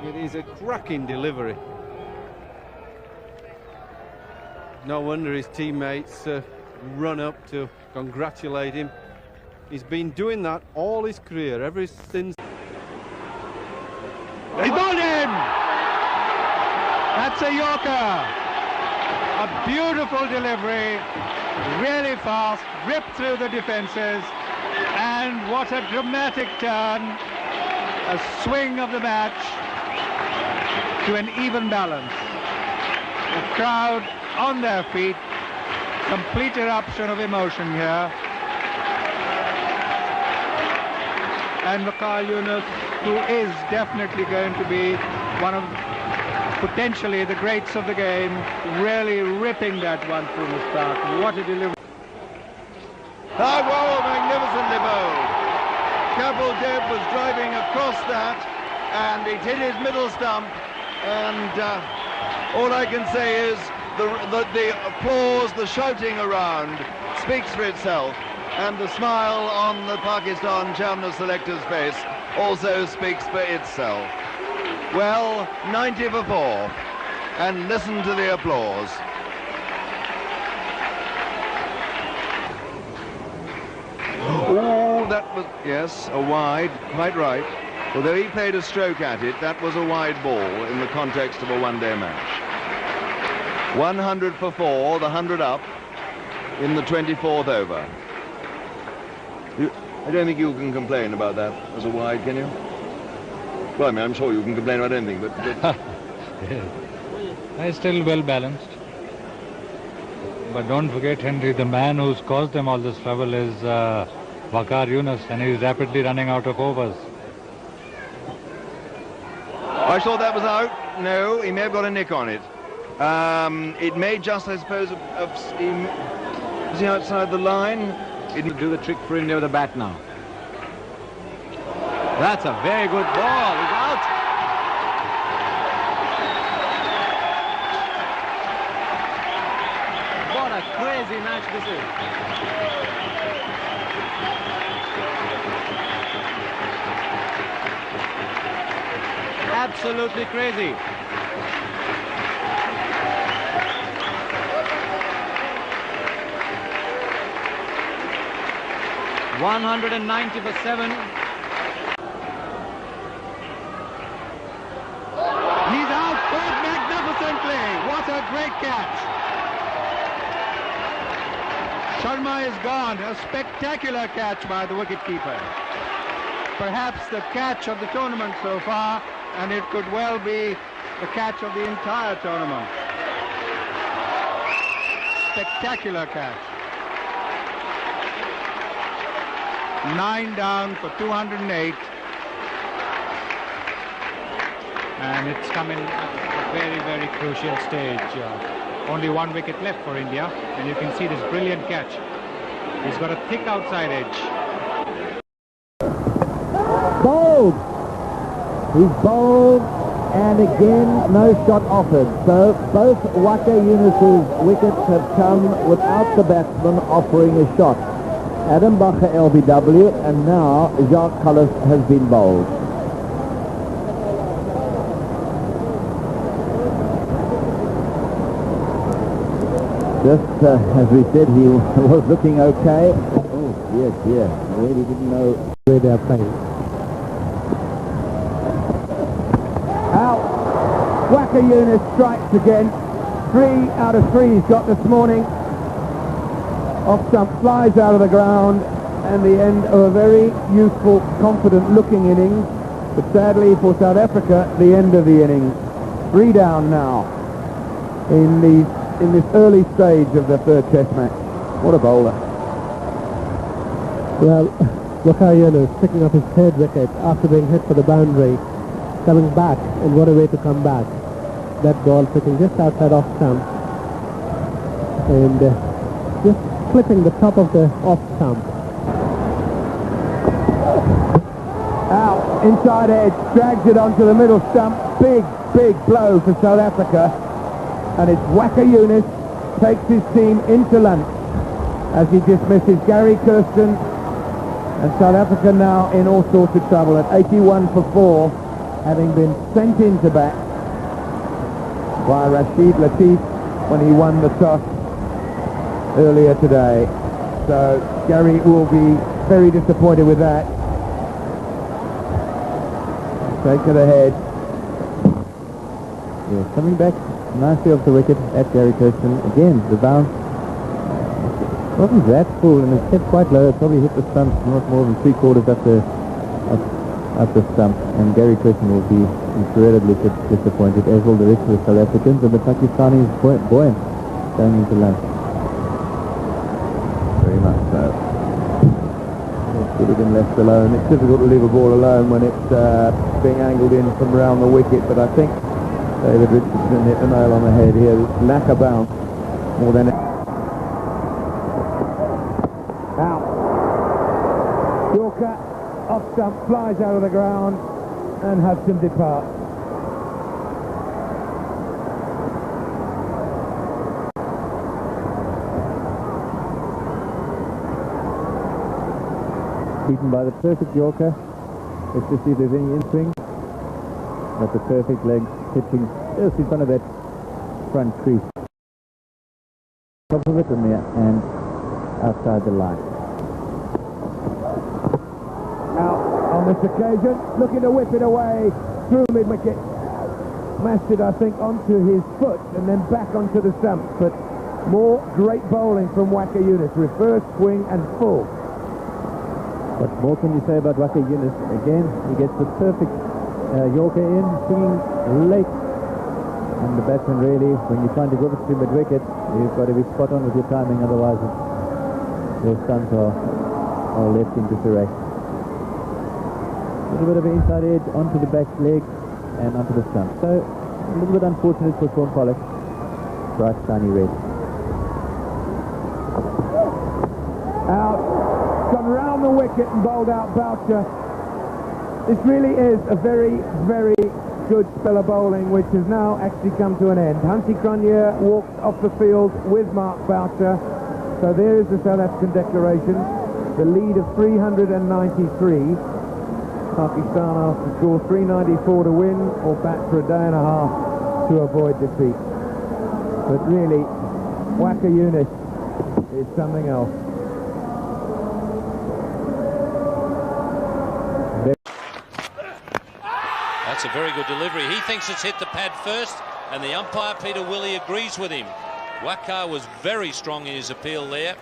It is a cracking delivery. No wonder his teammates run up to congratulate him. He's been doing that all his career, ever since. He bowled in! That's a Yorker! A beautiful delivery, really fast, ripped through the defences, and what a dramatic turn, a swing of the match to an even balance. The crowd on their feet, complete eruption of emotion here. And Waqar Younis, who is definitely going to be one of potentially the greats of the game, really ripping that one through the start. What a delivery. Ah, wow, magnificently bowled. Capel Deb was driving across that, and it hit his middle stump, and all I can say is the applause, the shouting around speaks for itself. And the smile on the Pakistan Champion selector's face also speaks for itself. Well, 90 for 4, and listen to the applause. Oh, that was, yes, a wide, quite right. Although he played a stroke at it, that was a wide ball in the context of a one-day match. 100 for 4, the 100 up in the 24th over. I don't think you can complain about that as a wide, can you? Well, I mean, I'm sure you can complain about anything, but... It's still well balanced. But don't forget, Henry, the man who's caused them all this trouble is Waqar Younis, and he's rapidly running out of overs. I thought that was out. No, he may have got a nick on it. It may just, I suppose, is he outside the line? It'll do the trick for India with a bat now. That's a very good ball. He's out. What a crazy match this is. Absolutely crazy. $190 for 7. He's out, caught magnificently. What a great catch. Sharma is gone. A spectacular catch by the wicketkeeper. Perhaps the catch of the tournament so far, and it could well be the catch of the entire tournament. Spectacular catch. 9 down for 208. And it's come in at a very, very crucial stage. Only 1 wicket left for India, and you can see this brilliant catch. He's got a thick outside edge. Bowled! He's bowled, and again no shot offered. So both Waqar Younis's wickets have come without the batsman offering a shot. Adam Bacher LBW, and now Jacques Cullis has been bowled. Just as we said, he was looking okay. Oh, yes, yes. Really didn't know where they're playing. Out. Waqar Younis strikes again. 3 out of 3 he's got this morning. Off stump, flies out of the ground, and the end of a very youthful, confident-looking innings. But sadly for South Africa, the end of the innings. 3 down now in this early stage of the 3rd Test match. What a bowler! Well, Waqar Younis picking up his 3rd wicket after being hit for the boundary, coming back, and what a way to come back. That ball sitting just outside off stump, and just clipping the top of the off stump. Out, inside edge, drags it onto the middle stump. Big, big blow for South Africa. And it's Waqar Younis takes his team into lunch as he dismisses Gary Kirsten. And South Africa now in all sorts of trouble at 81 for 4, having been sent into bat by Rashid Latif when he won the toss earlier today. So Gary will be very disappointed with that. Take to the head. Yeah, coming back nicely off the wicket at Gary Kirsten. Again, the bounce wasn't that full, and it's hit quite low. It probably hit the stump not more than 3/4 up the stump, and Gary Kirsten will be incredibly disappointed, as will the rest of the South Africans, and the Pakistanis buoyant going into lunch. Very much so. It should have been left alone. It's difficult to leave a ball alone when it's being angled in from around the wicket, but I think David Richardson hit the nail on the head here. Lack of bounce more than... Out. Yorker off stump, flies out of the ground, and Hudson departs. Beaten by the perfect Yorker. Let's just see if there's any in-swing. But the perfect legs pitching just in front of that front crease. Top of it and outside the line. Now, on this occasion, looking to whip it away through mid-wicket. smashed it, I think, onto his foot and then back onto the stumps. But more great bowling from Waqar Younis, reverse swing and full. What more can you say about Waqar Younis? Again, he gets the perfect Yorker in, swinging late. And the batsman really, when you're trying to give it to mid-wicket, you've got to be spot on with your timing, otherwise your stunts are left in disarray. A little bit of an inside edge onto the back leg and onto the stump. So a little bit unfortunate for Sean Pollock. Bright shiny red. Out, gone round the wicket and bowled out Boucher. This really is a very, very good spell of bowling, which has now actually come to an end. Hansi Cronje walked off the field with Mark Boucher. So there is the South African declaration. The lead of 393. Pakistan asked to score 394 to win or bat for a day and a half to avoid defeat. But really, Waqar Younis is something else. That's a very good delivery. He thinks it's hit the pad first, and the umpire, Peter Willey, agrees with him. Waqar was very strong in his appeal there.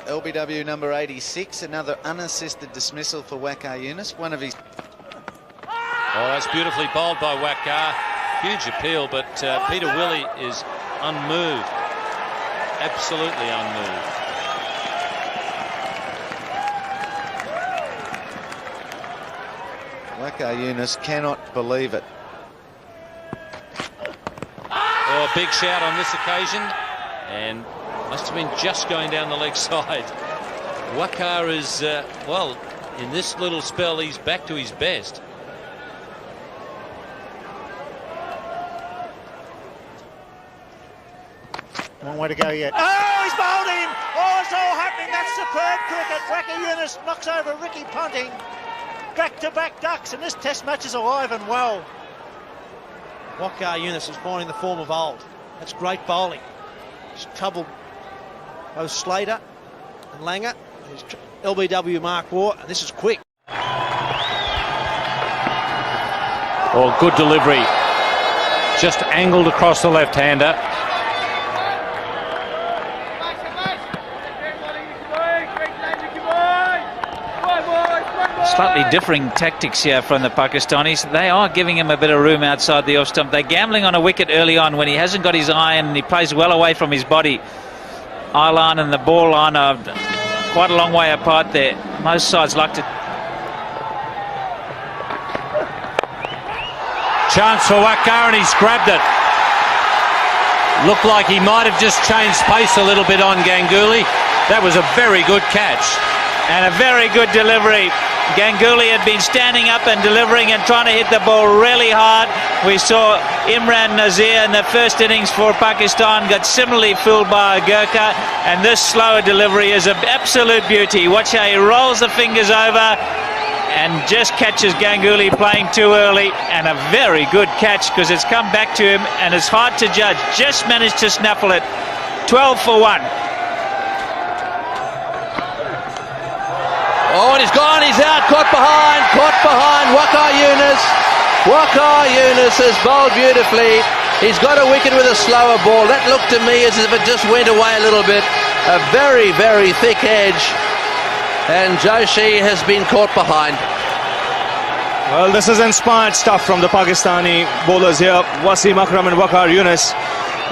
LBW number 86, another unassisted dismissal for Waqar Younis. One of his... Oh, that's beautifully bowled by Waqar. Huge appeal, but Peter Willey is unmoved. Absolutely unmoved. Waqar Younis cannot believe it. Oh, a big shout on this occasion, and must have been just going down the leg side. Waqar is, well, in this little spell, he's back to his best. Long way to go yet. Oh, he's bowled him! Oh, it's all happening. That's superb cricket. Waqar Younis knocks over Ricky Ponting. Back-to-back ducks, and this test match is alive and well. Waqar Younis is finding the form of old. That's great bowling. He's troubled both Slater and Lanka. He's LBW Mark Waugh, and this is quick. Oh, good delivery. Just angled across the left-hander. Slightly differing tactics here from the Pakistanis. They are giving him a bit of room outside the off stump. They're gambling on a wicket early on when he hasn't got his iron and he plays well away from his body. Eye line and the ball line are quite a long way apart there. Most sides like to... Chance for Waqar, and he's grabbed it. Looked like he might have just changed pace a little bit on Ganguly. That was a very good catch. And a very good delivery. Ganguly had been standing up and delivering and trying to hit the ball really hard. We saw Imran Nazir in the first innings for Pakistan got similarly fooled by a Gurkha, and this slower delivery is an absolute beauty. Watch how he rolls the fingers over and just catches Ganguly playing too early, and a very good catch because it's come back to him and it's hard to judge. Just managed to snaffle it. 12 for 1. Oh, and he's gone, he's out, caught behind Waqar Younis. Waqar Younis has bowled beautifully. He's got a wicket with a slower ball. That looked to me as if it just went away a little bit. A very, very thick edge. And Joshi has been caught behind. Well, this is inspired stuff from the Pakistani bowlers here, Wasim Akram and Waqar Younis.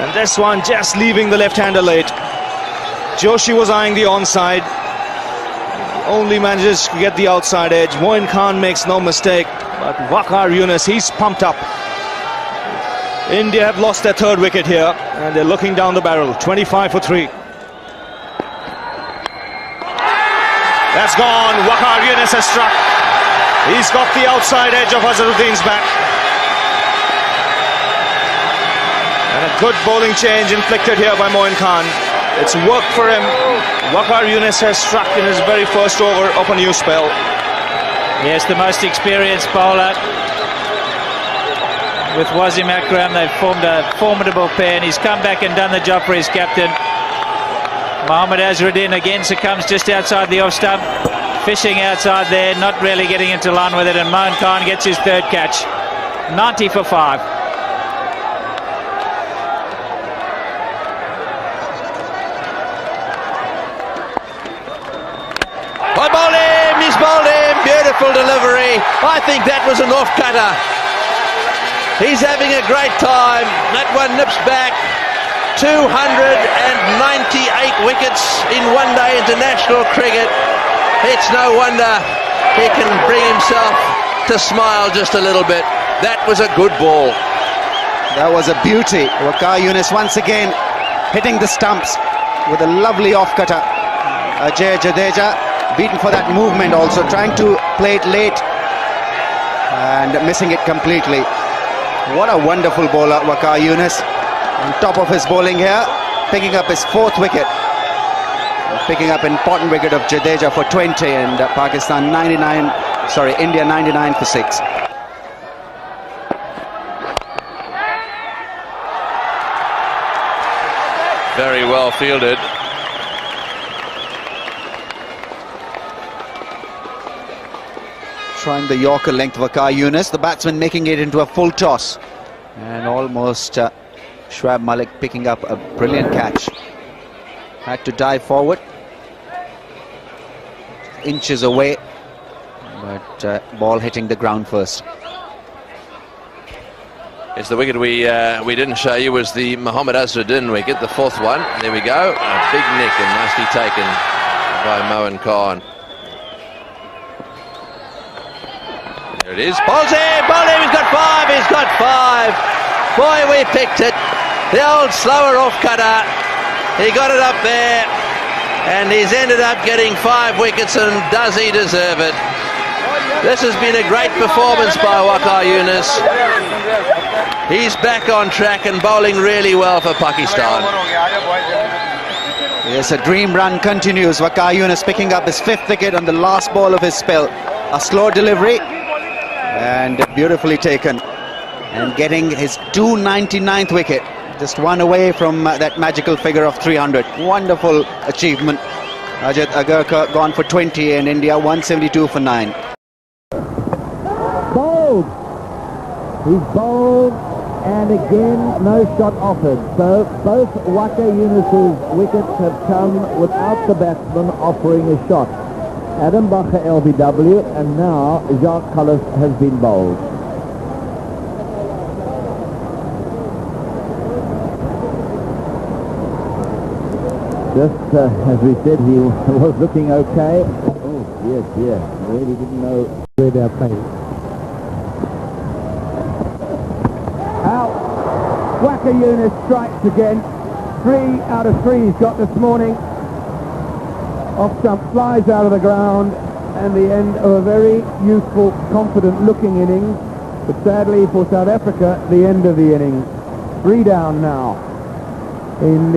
And this one just leaving the left-hander late. Joshi was eyeing the onside. Only manages to get the outside edge. Moin Khan makes no mistake, but Waqar Younis, he's pumped up. India have lost their third wicket here, and they're looking down the barrel. 25 for 3. That's gone. Waqar Younis has struck. He's got the outside edge of Azharuddin's bat. And a good bowling change inflicted here by Moin Khan. It's worked for him. Waqar Younis has struck in his very first over of a new spell. Yes, the most experienced bowler. With Wasim Akram, they've formed a formidable pair, and he's come back and done the job for his captain. Mohammad Azharuddin again succumbs just outside the off stump. Fishing outside there, not really getting into line with it, and Moin Khan gets his third catch. 90 for 5. I bowled him, he's bowled him, beautiful delivery. I think that was an off-cutter. He's having a great time. That one nips back. 298 wickets in one-day international cricket. It's no wonder he can bring himself to smile just a little bit. That was a good ball. That was a beauty. Waqar Younis once again hitting the stumps with a lovely off-cutter. Ajay Jadeja beaten for that movement also, trying to play it late and missing it completely. What a wonderful bowler, Waqar Younis. On top of his bowling here, picking up his 4th wicket. Picking up an important wicket of Jadeja for 20, and India 99 for 6. Very well fielded. Trying the Yorker length, Waqar Younis, the batsman making it into a full toss. And almost Shoaib Malik picking up a brilliant catch. Had to dive forward. Inches away, but ball hitting the ground first. It's the wicket we didn't show you, was the Mohammad Azharuddin wicket, the 4th one. There we go. A big nick and nicely taken by Mohan Khan. There it is. Bowls him, he's got 5, he's got 5. Boy, we picked it. The old slower off-cutter. He got it up there, and he's ended up getting 5 wickets, and does he deserve it? This has been a great performance by Waqar Younis. He's back on track and bowling really well for Pakistan. Yes, a dream run continues. Waqar Younis picking up his 5th wicket on the last ball of his spell. A slow delivery and beautifully taken, and getting his 299th wicket. Just one away from that magical figure of 300. Wonderful achievement. Ajit Agarkar gone for 20 and India 172 for 9. Bowled. He's bowled, and again no shot offered. So both Waqar Younis's wickets have come without the batsman offering a shot. Adam Bacher LBW, and now Jacques Cullis has been bowled. Just as we said, he was looking okay. Oh, yes, yeah. Really didn't know where they're playing. Out. Waqar Younis strikes again. 3 out of 3 he's got this morning. Off stump, flies out of the ground, and the end of a very youthful, confident-looking innings. But sadly for South Africa, the end of the innings. 3 down now in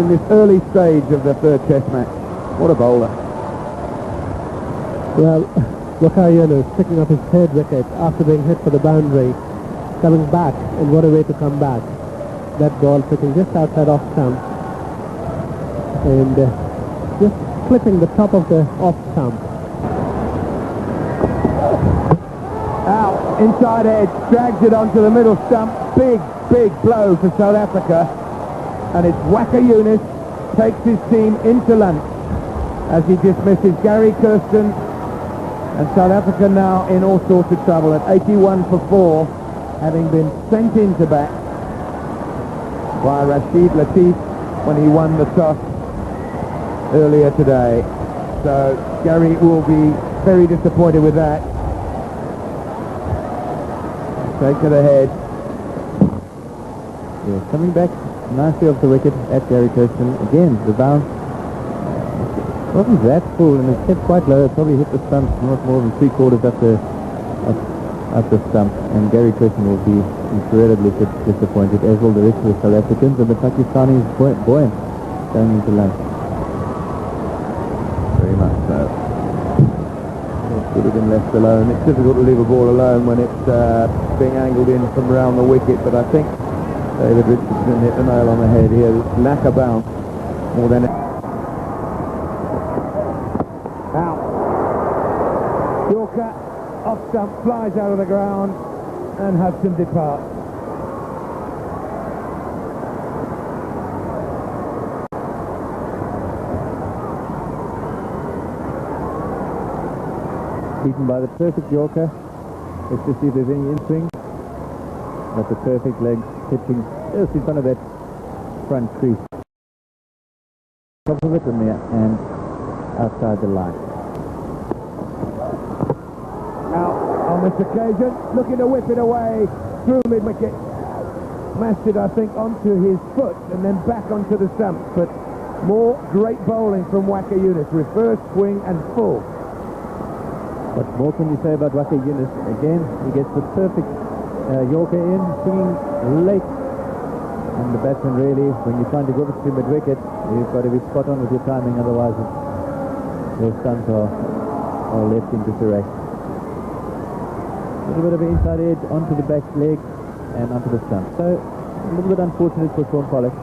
this early stage of the 3rd Test match. What a bowler. Well, Waqar Younis picking up his 3rd wicket after being hit for the boundary, coming back, and what a way to come back. That ball sitting just outside off stump, and just clipping the top of the off stump. Out, inside edge, drags it onto the middle stump. Big blow for South Africa. And it's Waqar Younis takes his team into lunch as he dismisses Gary Kirsten, and South Africa now in all sorts of trouble at 81 for 4, having been sent into bat by Rashid Latif when he won the toss earlier today. So Gary will be very disappointed with that. Take to the head. Yeah, coming back nicely off the wicket at Gary Kirsten. Again, the bounce wasn't that full, and it's hit quite low. It probably hit the stump not more than 3/4 up the stump, and Gary Kirsten will be incredibly disappointed, as will the rest of the South Africans, and the Pakistanis buoyant going into lunch. Very much so. It should have been left alone. It's difficult to leave a ball alone when it's being angled in from around the wicket, but I think David Richardson hit the nail on the head here. It's lack of bounce more than Yorker off stump, flies out of the ground, and Hudson departs. Beaten by the perfect Yorker. Let's just see if there's any in-swing. That's a perfect leg hitting just in front of that front crease. Top of it and outside the line. Now, on this occasion, looking to whip it away through mid-wicket. Smashed it, I think, onto his foot and then back onto the stumps. But more great bowling from Waqar Younis. Reverse swing and full. What more can you say about Waqar Younis? Again, he gets the perfect Yorker in, swinging late. And the batsman really, when you're trying to go to mid-wicket, you've got to be spot on with your timing, otherwise those stumps are left into disarray. A little bit of an inside edge onto the back leg and onto the stump. So, a little bit unfortunate for Sean Pollock.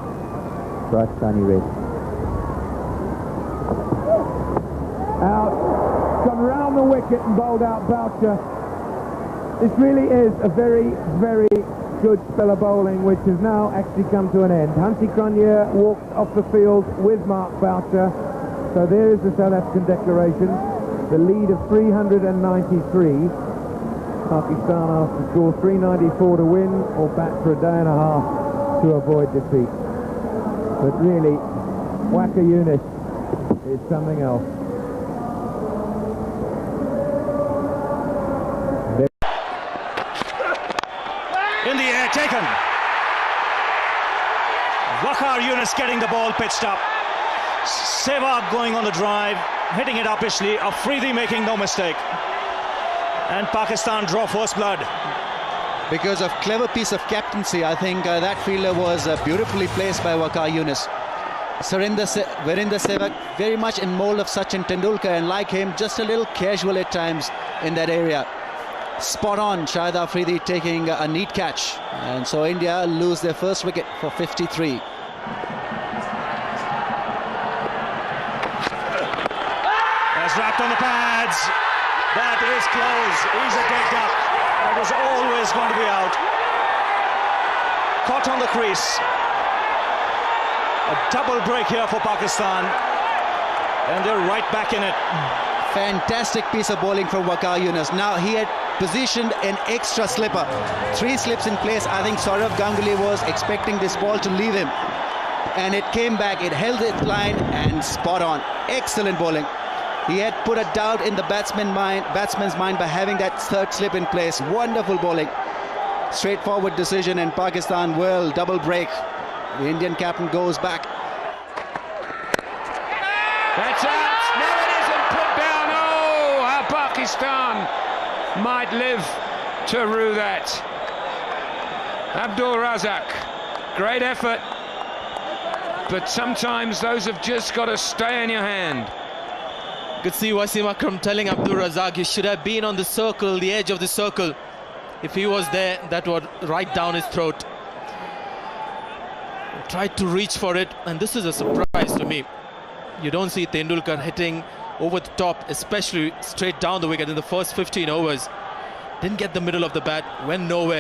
Bright, shiny red. Out. Gone round the wicket and bowled out Boucher. This really is a very, very good spell of bowling, which has now actually come to an end. Hansi Cronje walked off the field with Mark Boucher. So there is the South African declaration. The lead of 393. Pakistan asked to score 394 to win or bat for a day and a half to avoid defeat. But really, Waqar Younis is something else. In the air, taken. Waqar Younis getting the ball pitched up. Sehwag going on the drive, hitting it uppishly. Afridi making no mistake. And Pakistan draw first blood. Because of clever piece of captaincy, I think that fielder was beautifully placed by Waqar Younis. Virender Sehwag, very much in mold of Sachin Tendulkar, and like him, just a little casual at times in that area. Spot on, Shahid Afridi taking a neat catch. And so India lose their first wicket for 53. That's wrapped on the pads. That is close. He's a dead duck. That was always going to be out. Caught on the crease. A double break here for Pakistan. And they're right back in it. Fantastic piece of bowling from Waqar Younis. Now he had positioned an extra slipper. 3 slips in place. I think Saurav Ganguly was expecting this ball to leave him. And it came back. It held its line and spot on. Excellent bowling. He had put a doubt in the batsman's mind by having that 3rd slip in place. Wonderful bowling. Straightforward decision, and Pakistan will double break. The Indian captain goes back. That's out. No, it isn't put down. Oh, how Pakistan might live to rue that. Abdul Razak, great effort. But sometimes those have just got to stay in your hand. Could see Wasim Akram telling Abdul Razak he should have been on the circle, the edge of the circle. If he was there, that would right down his throat. Tried to reach for it, and this is a surprise to me. You don't see Tendulkar hitting over the top, especially straight down the wicket in the first 15 overs. Didn't get the middle of the bat, went nowhere.